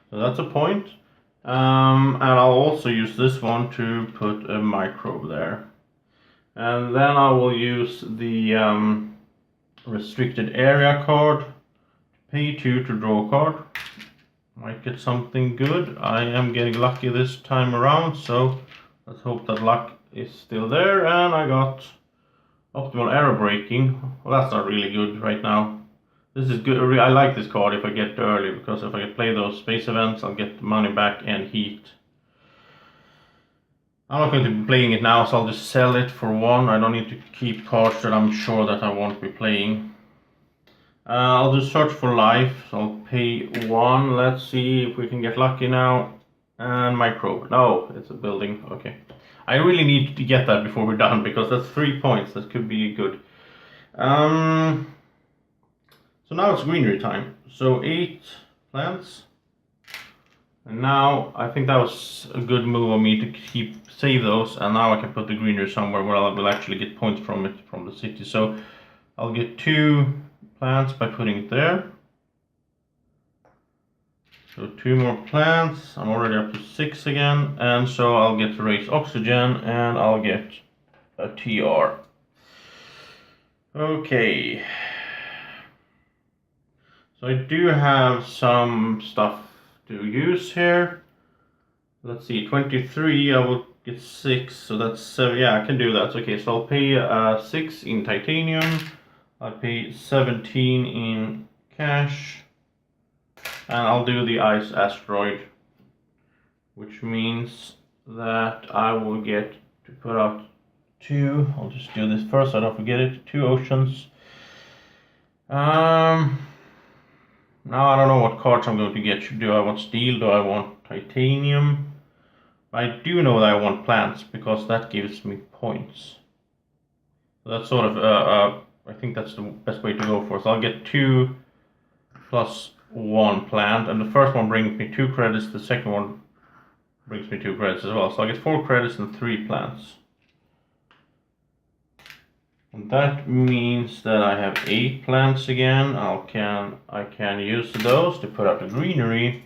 So that's a point. And I'll also use this one to put a microbe there. And then I will use the restricted area card. Pay 2 to draw a card. Might get something good. I am getting lucky this time around, so let's hope that luck is still there. And I got optimal arrow breaking. Well, that's not really good right now. This is good. I like this card if I get early, because if I can play those space events, I'll get money back and heat. I'm not going to be playing it now, so I'll just sell it for 1. I don't need to keep cards that I'm sure that I won't be playing. I'll just search for life, so I'll pay 1. Let's see if we can get lucky now. And microbe. No, it's a building. Okay. I really need to get that before we're done, because that's 3 points. That could be good. So now it's greenery time. So 8 plants. And now I think that was a good move of me to save those, and now I can put the greenery somewhere where I will actually get points from it from the city. So I'll get 2 plants by putting it there. So 2 more plants. I'm already up to 6 again, and so I'll get to raise oxygen and I'll get a TR. Okay. So I do have some stuff to use here. Let's see, 23, I will get 6, so that's 7. Yeah, I can do that. Okay, so I'll pay 6 in titanium. I'll pay 17 in cash. And I'll do the ice asteroid, which means that I will get to put out 2. I'll just do this first so I don't forget it. 2 oceans. Now I don't know what cards I'm going to get. Do I want steel? Do I want titanium? I do know that I want plants because that gives me points. So that's sort of, I think that's the best way to go for. So I'll get 2 plus 1 plant, and the first one brings me 2 credits, the second one brings me 2 credits as well. So I get 4 credits and 3 plants. And that means that I have 8 plants again. I can use those to put out the greenery.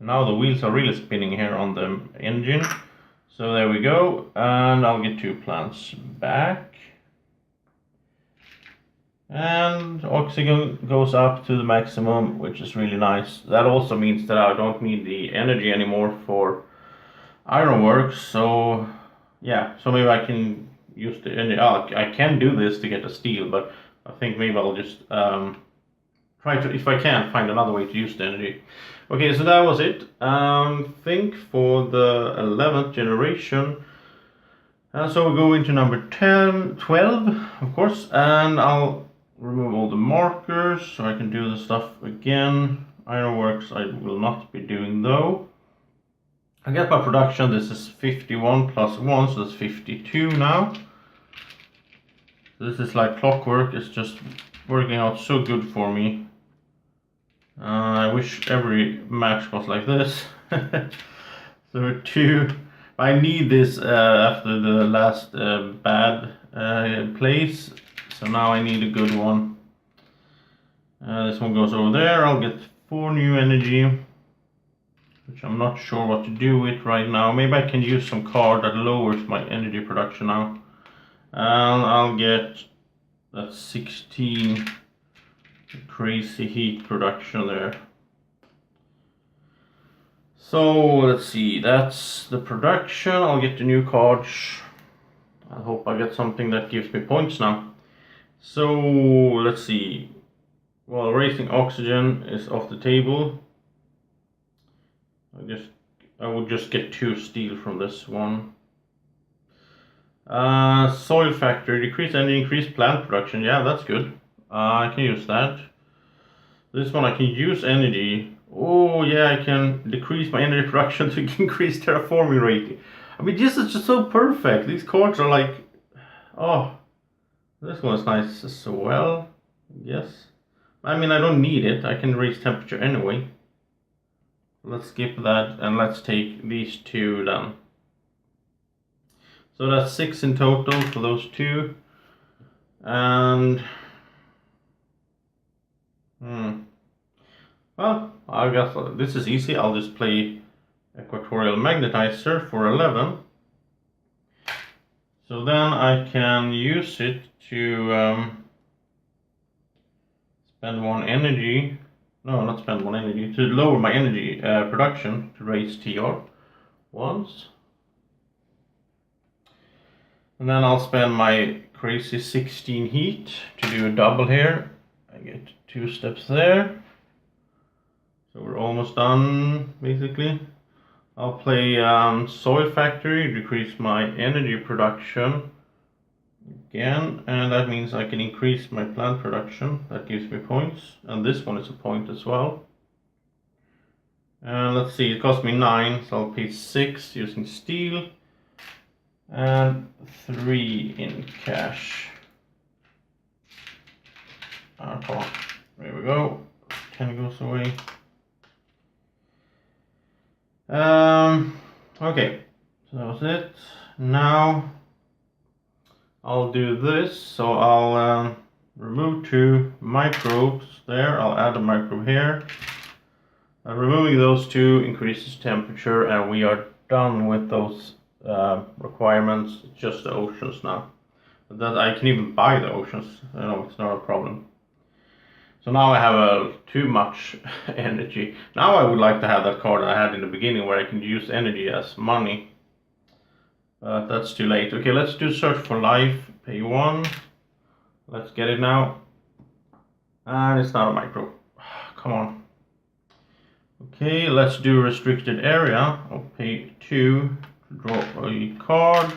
Now the wheels are really spinning here on the engine. So there we go, and I'll get 2 plants back. And oxygen goes up to the maximum, which is really nice. That also means that I don't need the energy anymore for ironworks. So yeah, so maybe I can use the energy. I can do this to get the steel, but I think maybe I'll just try to, if I can, find another way to use the energy. Okay, so that was it. Think for the 11th generation. So we go into number 12, of course, and I'll remove all the markers so I can do the stuff again. Ironworks I will not be doing though. I get my production, this is 51 plus 1, so that's 52 now. This is like clockwork, it's just working out so good for me. I wish every match was like this. So 2. I need this after the last bad place, so now I need a good one. This one goes over there. I'll get 4 new energy, which I'm not sure what to do with right now. Maybe I can use some card that lowers my energy production now. And I'll get that 16 crazy heat production there. So let's see, that's the production. I'll get the new cards. I hope I get something that gives me points now. So let's see. Well, raising oxygen is off the table. I would just get 2 steel from this one. Soil factory, decrease and increase plant production. Yeah, that's good. I can use that. This one I can use energy. Oh yeah, I can decrease my energy production to increase terraforming rate. I mean, this is just so perfect. These cards are like, oh, this one is nice as well. Yes. I mean, I don't need it. I can raise temperature anyway. Let's skip that and let's take these 2 then. So that's 6 in total for those 2. And well, I guess this is easy. I'll just play Equatorial Magnetizer for 11. So then I can use it to spend 1 energy. No, not spend 1 energy. To lower my energy production to raise TR once. And then I'll spend my crazy 16 heat to do a double here. I get 2 steps there. So we're almost done, basically. I'll play Soil Factory, decrease my energy production again, and that means I can increase my plant production. That gives me points, and this one is a point as well. And let's see, it cost me 9, so I'll pay 6 using steel, and 3 in cash. Okay. There we go. 10 goes away. Okay, so that was it. Now I'll do this. So I'll remove 2 microbes there. I'll add a microbe here. Removing those 2 increases temperature, and we are done with those requirements. It's just the oceans now. But that I can even buy the oceans. It's not a problem. So now I have too much energy. Now I would like to have that card I had in the beginning where I can use energy as money. But that's too late. Okay, let's do search for life. Pay 1. Let's get it now. And it's not a micro. Come on. Okay, let's do restricted area. I'll pay 2 to draw a card.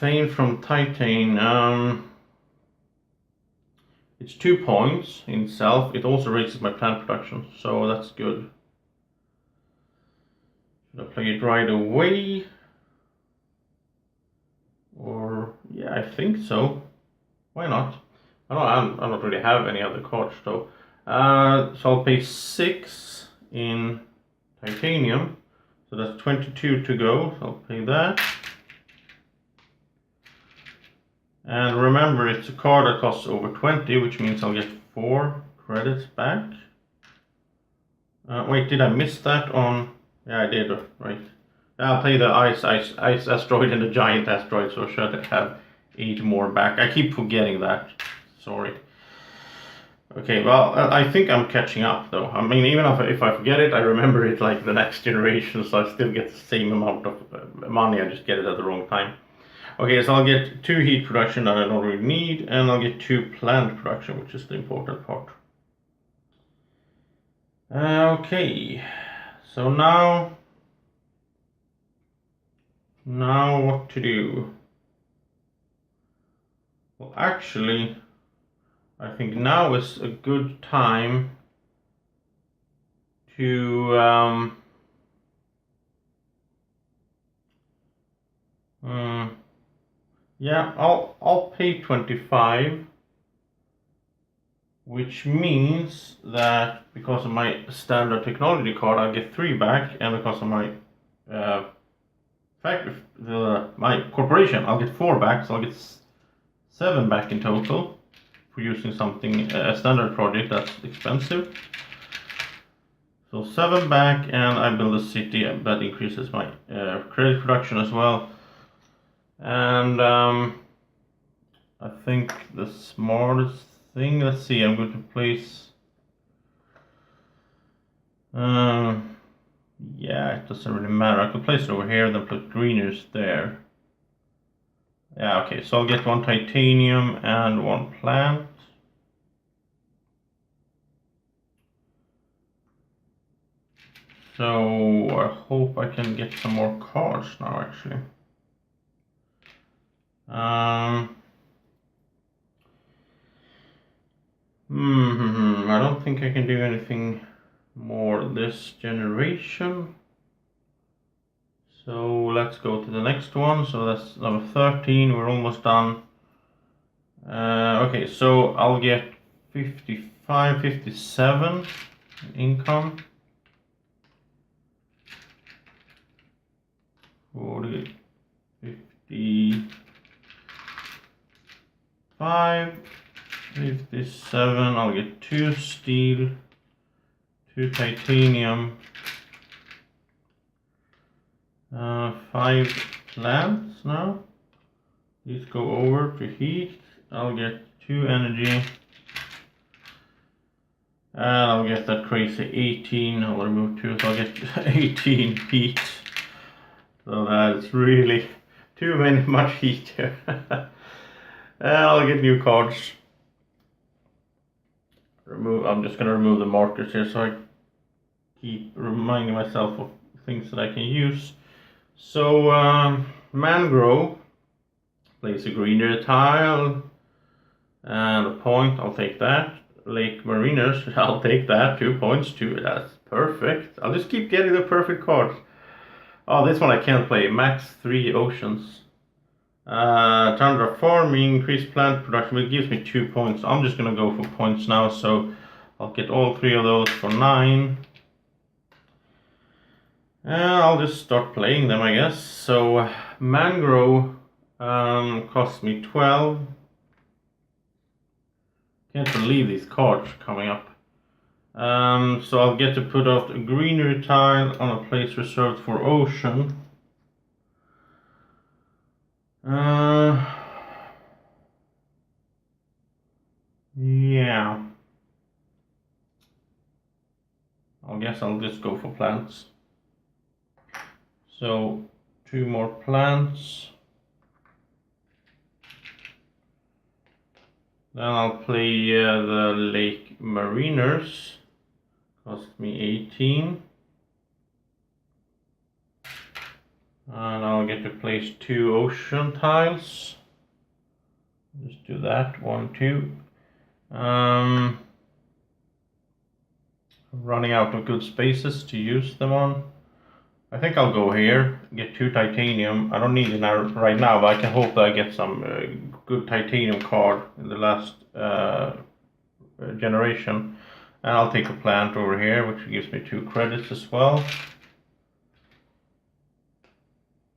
Thane from Titan. It's 2 points in itself. It also raises my plant production, so that's good. Should I play it right away? Or, yeah, I think so. Why not? I don't really have any other cards though. So I'll pay 6 in titanium. So that's 22 to go. So I'll pay that. And remember, it's a card that costs over 20, which means I'll get 4 credits back. Wait, did I miss that on? Yeah, I did, right. I'll play the ice asteroid and the giant asteroid, so I should have 8 more back. I keep forgetting that. Sorry. Okay, well, I think I'm catching up though. I mean, even if I forget it, I remember it like the next generation, so I still get the same amount of money, I just get it at the wrong time. Okay, so I'll get 2 heat production that I don't really need, and I'll get 2 plant production, which is the important part. Okay, so now what to do? Well, actually, I think now is a good time to yeah, I'll pay 25, which means that because of my standard technology card, I'll get 3 back, and because of my my corporation, I'll get 4 back, so I'll get 7 back in total for using something a standard project that's expensive. So 7 back, and I build a city that increases my credit production as well. And I think the smartest thing, let's see, I'm going to place yeah, it doesn't really matter. I could place it over here, then put greeners there. Yeah, okay, so I'll get 1 titanium and 1 plant. So I hope I can get some more cards now, actually. I don't think I can do anything more this generation. So let's go to the next one. So that's number 13. We're almost done. Okay, so I'll get 55, 57 income. 40, 55, 57. I'll get 2 steel, 2 titanium, 5 plants now. These go over to heat. I'll get 2 energy. And I'll get that crazy 18. I'll remove 2, so I'll get 18 heat. So that's really much heat here. And I'll get new cards. I'm just gonna remove the markers here so I keep reminding myself of things that I can use. So mangrove, place a greener tile and a point. I'll take that. Lake mariners, I'll take that. 2 points too. That's perfect. I'll just keep getting the perfect cards. Oh, this one I can't play. Max 3 oceans. Terraforming, increased plant production, it gives me 2 points. I'm just gonna go for points now, so I'll get all 3 of those for 9. And I'll just start playing them, I guess. So mangrove cost me 12. Can't believe these cards coming up. So I'll get to put out a greenery tile on a place reserved for ocean. Yeah. I guess I'll just go for plants. So 2 more plants. Then I'll play the Lake Mariners. Cost me 18. And I'll get to place 2 ocean tiles. Just do that, 1, 2. Running out of good spaces to use them on. I think I'll go here, get 2 titanium. I don't need it right now, but I can hope that I get some good titanium card in the last generation. And I'll take a plant over here, which gives me 2 credits as well.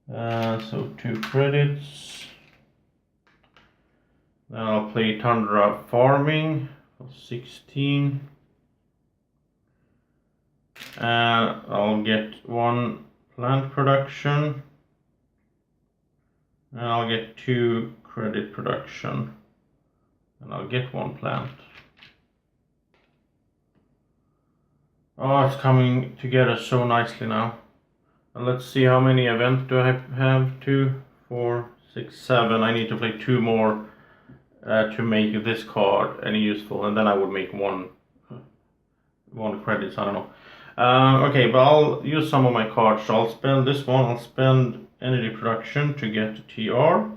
So 2 credits. Then I'll play Terraforming for 16. And I'll get 1 plant production. And I'll get 2 credit production. And I'll get 1 plant. Oh, it's coming together so nicely now. And let's see how many events do I have. 2, 4, 6, 7. I need to play 2 more to make this card any useful, and then I would make 1 credits. I don't know. Okay, but I'll use some of my cards. So I'll spend this one. I'll spend energy production to get TR.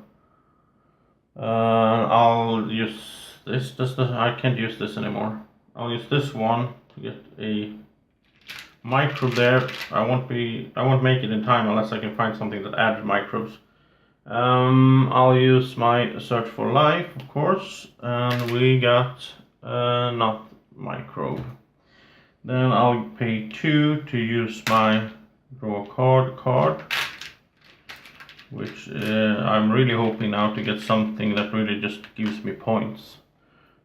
I'll use this. I can't use this anymore. I'll use this one to get a microbe there. I won't make it in time unless I can find something that adds microbes. I'll use my search for life, of course, and we got not microbe. Then I'll pay 2 to use my draw card, which I'm really hoping now to get something that really just gives me points.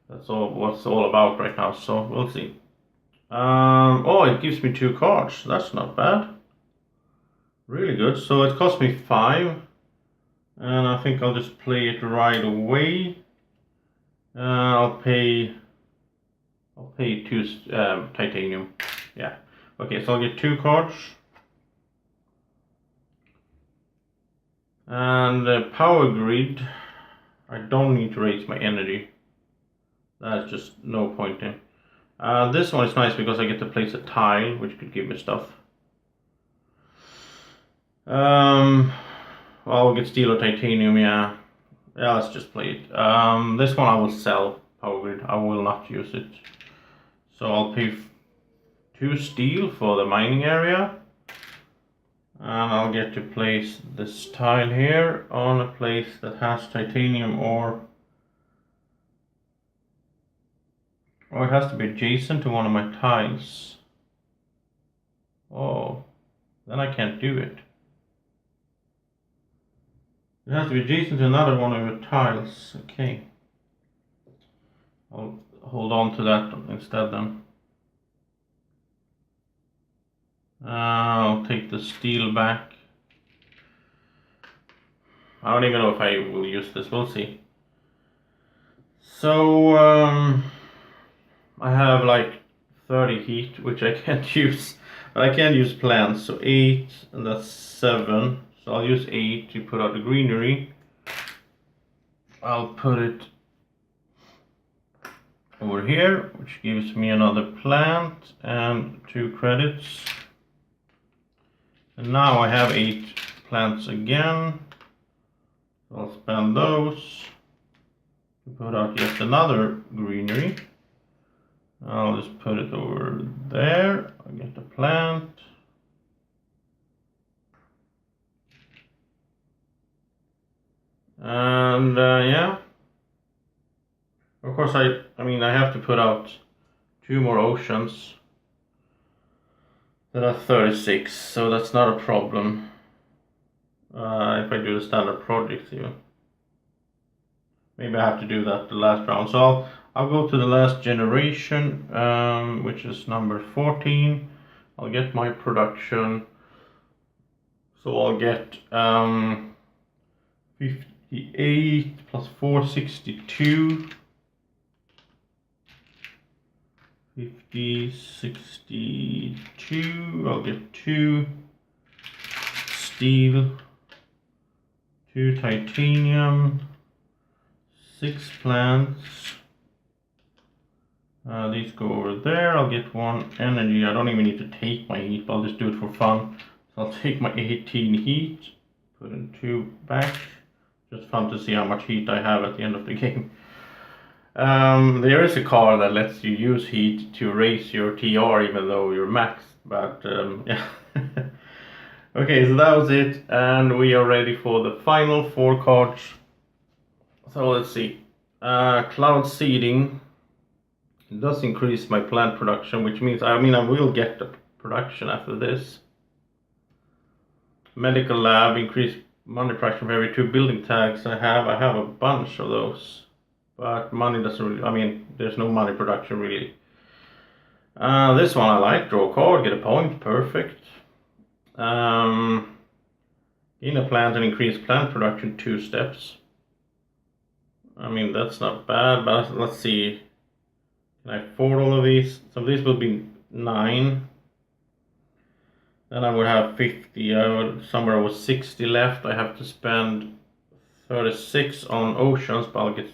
That's all what's all about right now, so we'll see. Oh, it gives me 2 cards. That's not bad. Really good. So it cost me 5. And I think I'll just play it right away. I'll pay 2 titanium. Yeah. Okay, so I'll get 2 cards. And power grid. I don't need to raise my energy. That's just no point in. This one is nice because I get to place a tile, which could give me stuff. Well, we'll get steel or titanium, yeah. Yeah, let's just play it. This one I will sell, power grid. I will not use it. So I'll pay 2 steel for the mining area. And I'll get to place this tile here on a place that has titanium ore. Oh, it has to be adjacent to one of my tiles. Oh, then I can't do it. It has to be adjacent to another one of your tiles. Okay. I'll hold on to that instead then. I'll take the steel back. I don't even know if I will use this. We'll see. So, I have like 30 heat, which I can't use. But I can use plants. So 8, and that's 7. So I'll use 8 to put out the greenery. I'll put it over here, which gives me another plant and 2 credits. And now I have 8 plants again. So I'll spend those to put out yet another greenery. I'll just put it over there. I'll get the plant. And yeah, of course I mean I have to put out 2 more oceans that are 36, so that's not a problem if I do the standard projects even. Maybe I have to do that the last round. So I'll go to the last generation, which is number 14. I'll get my production. So I'll get 58 plus 4, 62. 50, 62. I'll get 2 steel, 2 titanium, 6 plants. These go over there. I'll get 1 energy. I don't even need to take my heat, but I'll just do it for fun. So I'll take my 18 heat, put in 2 back. Just fun to see how much heat I have at the end of the game. There is a card that lets you use heat to raise your TR even though you're maxed, but yeah. Okay, so that was it, and we are ready for the final 4 cards. So let's see. Cloud seeding. It does increase my plant production, which means I will get the production after this. Medical lab, increase money production for every 2 building tags I have. I have a bunch of those. But money doesn't really, there's no money production really. This one I like, draw a card, get a point, perfect. Gain a plant and increase plant production 2 steps. That's not bad, but let's see. Can I afford all of these? So these will be 9. Then I would have 50, somewhere was 60 left. I have to spend 36 on oceans, but I'll get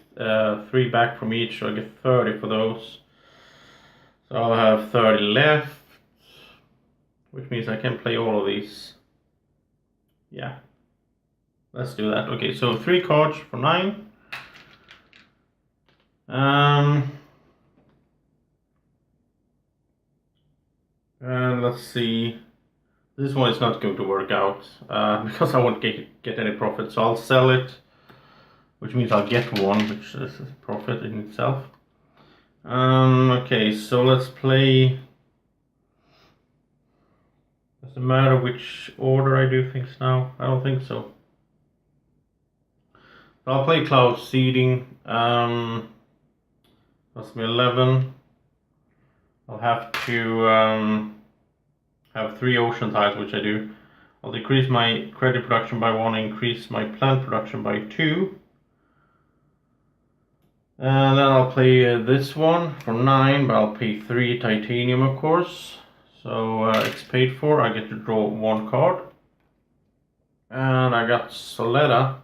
3 back from each, so I get 30 for those. So I'll have 30 left, which means I can play all of these. Yeah, let's do that. Okay, so 3 cards for 9. And let's see. This one is not going to work out because I won't get any profit, so I'll sell it, which means I'll get 1, which is a profit in itself. Okay, so let's play. Does it matter which order I do things now? I don't think so. So I'll play cloud seeding. That's me 11. I'll have to have 3 ocean tiles, which I do. I'll decrease my credit production by 1, increase my plant production by 2. And then I'll play this one for 9, but I'll pay 3 titanium, of course. So it's paid for. I get to draw 1 card. And I got Soleta.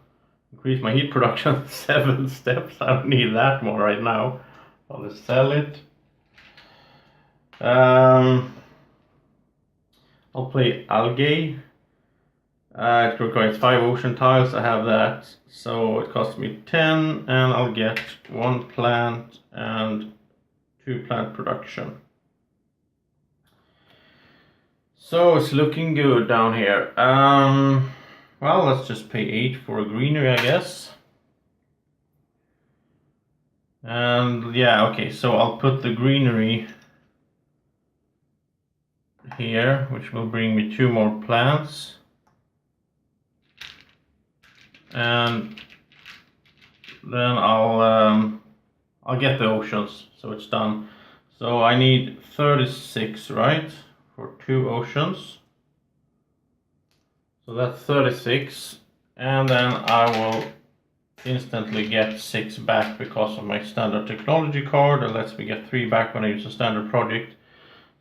Increase my heat production 7 steps. I don't need that more right now. I'll just sell it. I'll play algae. It requires 5 ocean tiles. I have that, so it costs me 10, and I'll get 1 plant and 2 plant production. So it's looking good down here. Well, let's just pay 8 for a greenery, I guess. And yeah, okay, so I'll put the greenery here, which will bring me 2 more plants. And then I'll get the oceans, so it's done. So I need 36, right, for 2 oceans. So that's 36, and then I will instantly get 6 back because of my standard technology card. That lets me get 3 back when I use a standard project.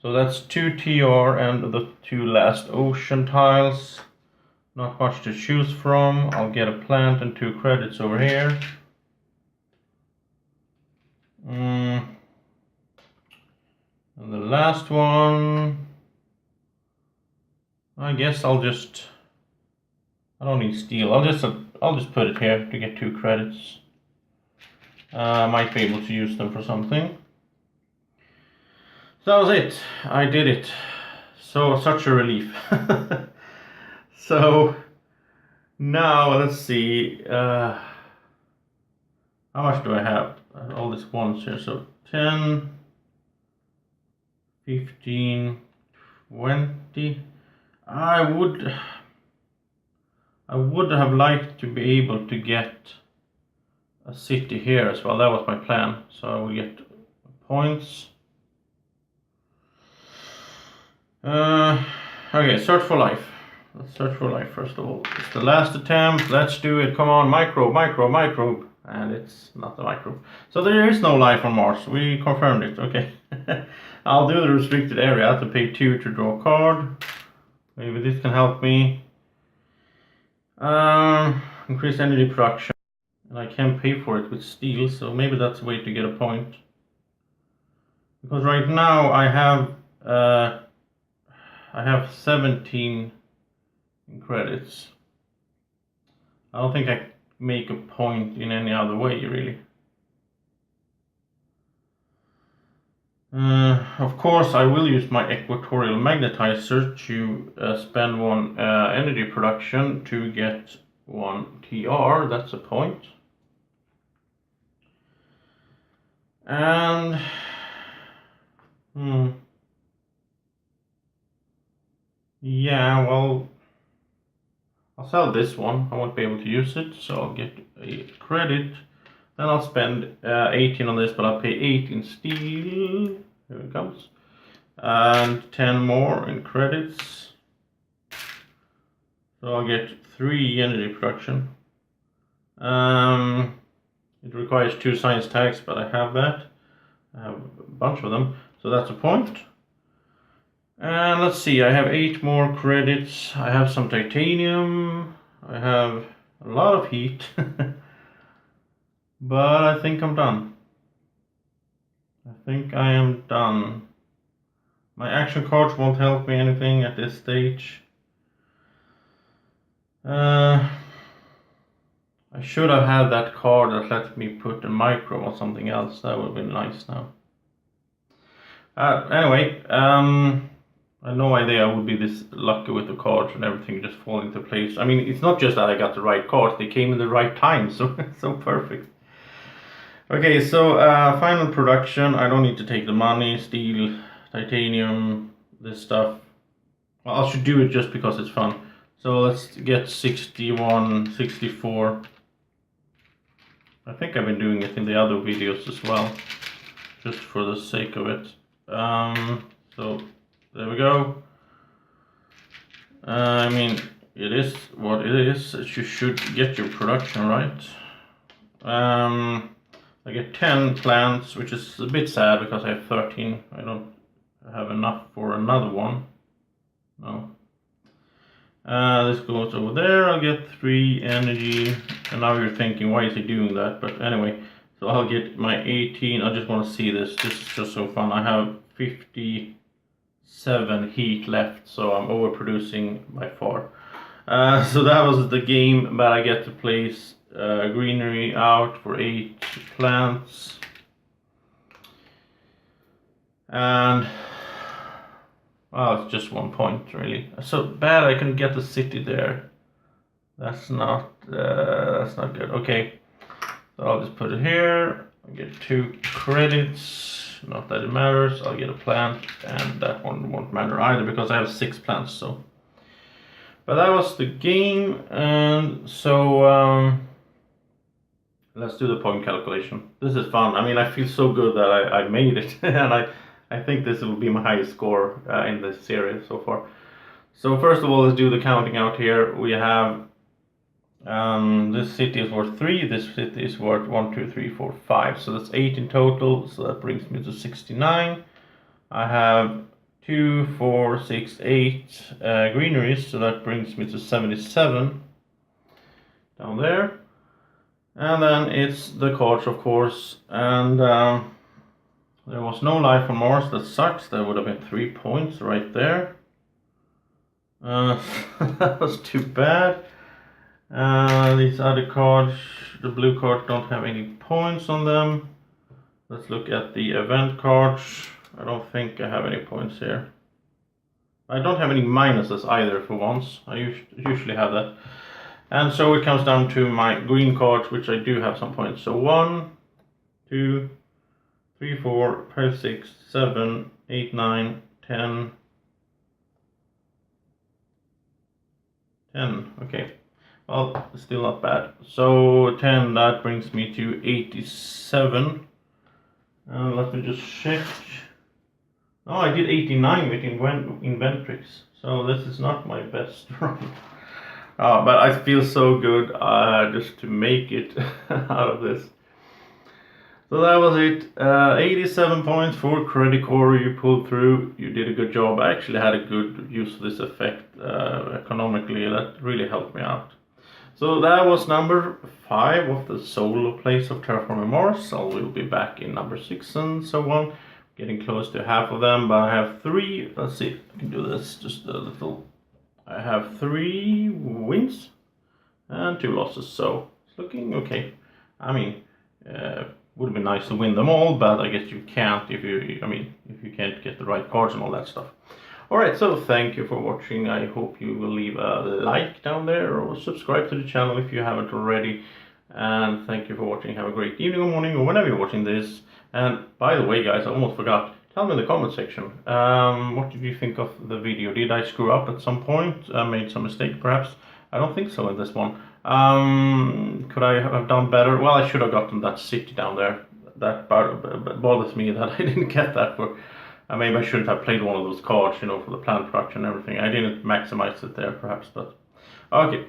So that's 2 TR and the 2 last ocean tiles. Not much to choose from. I'll get a plant and 2 credits over here. And the last one, I guess I don't need steel. I'll just put it here to get 2 credits. I might be able to use them for something. So that was it. I did it. So such a relief. So now let's see. How much do I have? All these ones here. So 10, 15, 20. I would have liked to be able to get a city here as well. That was my plan. So I will get points. Okay, search for life. Let's search for life first of all. It's the last attempt. Let's do it. Come on, microbe. And it's not a microbe. So there is no life on Mars. We confirmed it. Okay. I'll do the restricted area. I have to pay 2 to draw a card. Maybe this can help me. Increase energy production. And I can pay for it with steel, so maybe that's a way to get a point. Because right now I have 17 in credits. I don't think I make a point in any other way, really. Of course, I will use my equatorial magnetizer to spend 1 energy production to get 1 TR. That's a point. And yeah, well, I'll sell this one. I won't be able to use it, so I'll get a credit. Then I'll spend 18 on this, but I'll pay 8 in steel. Here it comes. And 10 more in credits. So I'll get 3 energy production. It requires 2 science tags, but I have that. I have a bunch of them, so that's a point. And let's see, I have 8 more credits. I have some titanium. I have a lot of heat. But I think I'm done. I think I am done. My action cards won't help me anything at this stage. I should have had that card that let me put a micro or something else. That would have been nice now. Anyway, I had no idea I would be this lucky with the cards and everything just fall into place. I mean, it's not just that I got the right cards, they came in the right time, so so perfect. Okay, so final production. I don't need to take the money, steel, titanium, this stuff. Well, I should do it just because it's fun. So let's get 61, 64. I think I've been doing it in the other videos as well, just for the sake of it. So there we go. I mean, it is what it is. You should get your production right. I get 10 plants, which is a bit sad because I have 13. I don't have enough for another one. No. This goes over there. I'll get 3 energy. And now you're thinking, why is he doing that? But anyway, so I'll get my 18. I just want to see this. This is just so fun. I have 57 heat left, so I'm overproducing by far. So that was the game, but I get to place greenery out for 8 plants. And well, it's just 1 point really. So bad I couldn't get the city there. That's not good. Okay, so I'll just put it here. I get 2 credits. Not that it matters. I'll get a plant, and that one won't matter either because I have 6 plants. So, but that was the game, and so let's do the point calculation. This is fun. I mean, I feel so good that I made it, and I think this will be my highest score in this series so far. So first of all, let's do the counting out here. We have this city is worth 3, this city is worth 1, 2, 3, 4, 5. So that's 8 in total, so that brings me to 69. I have 2, 4, 6, 8 greeneries, so that brings me to 77 down there. And then it's the cards, of course, and there was no life on Mars. That sucks. That would have been 3 points right there. That was too bad. These other cards, the blue cards, don't have any points on them. Let's look at the event cards. I don't think I have any points here. I don't have any minuses either for once. I usually have that. And so it comes down to my green cards, which I do have some points. So 1, 2, 3, 4, 5, 6, 7, 8, 9, 10. 10, okay. Well, still not bad. So 10, that brings me to 87. Let me just check. Oh, I did 89 with Inventrix. So this is not my best run. But I feel so good just to make it out of this. So that was it. 87 points for Credicor. You pulled through. You did a good job. I actually had a good use of this effect economically. That really helped me out. So that was number 5 of the solo plays of Terraforming Mars. I will be back in number 6 and so on. Getting close to half of them, but I have 3. Let's see if I can do this just a little. I have 3 wins and 2 losses, so it's looking okay. I mean, would have been nice to win them all, but I guess you can't if you can't get the right cards and all that stuff. Alright, so thank you for watching. I hope you will leave a like down there or subscribe to the channel if you haven't already. And thank you for watching. Have a great evening or morning or whenever you're watching this. And by the way, guys, I almost forgot. Tell me in the comment section, what did you think of the video? Did I screw up at some point? Made some mistake perhaps? I don't think so in this one. Could I have done better? Well, I should have gotten that city down there. That bothers me that I didn't get that for. Maybe I shouldn't have played one of those cards, you know, for the plant production and everything. I didn't maximize it there perhaps, but okay.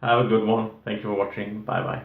Have a good one. Thank you for watching. Bye bye.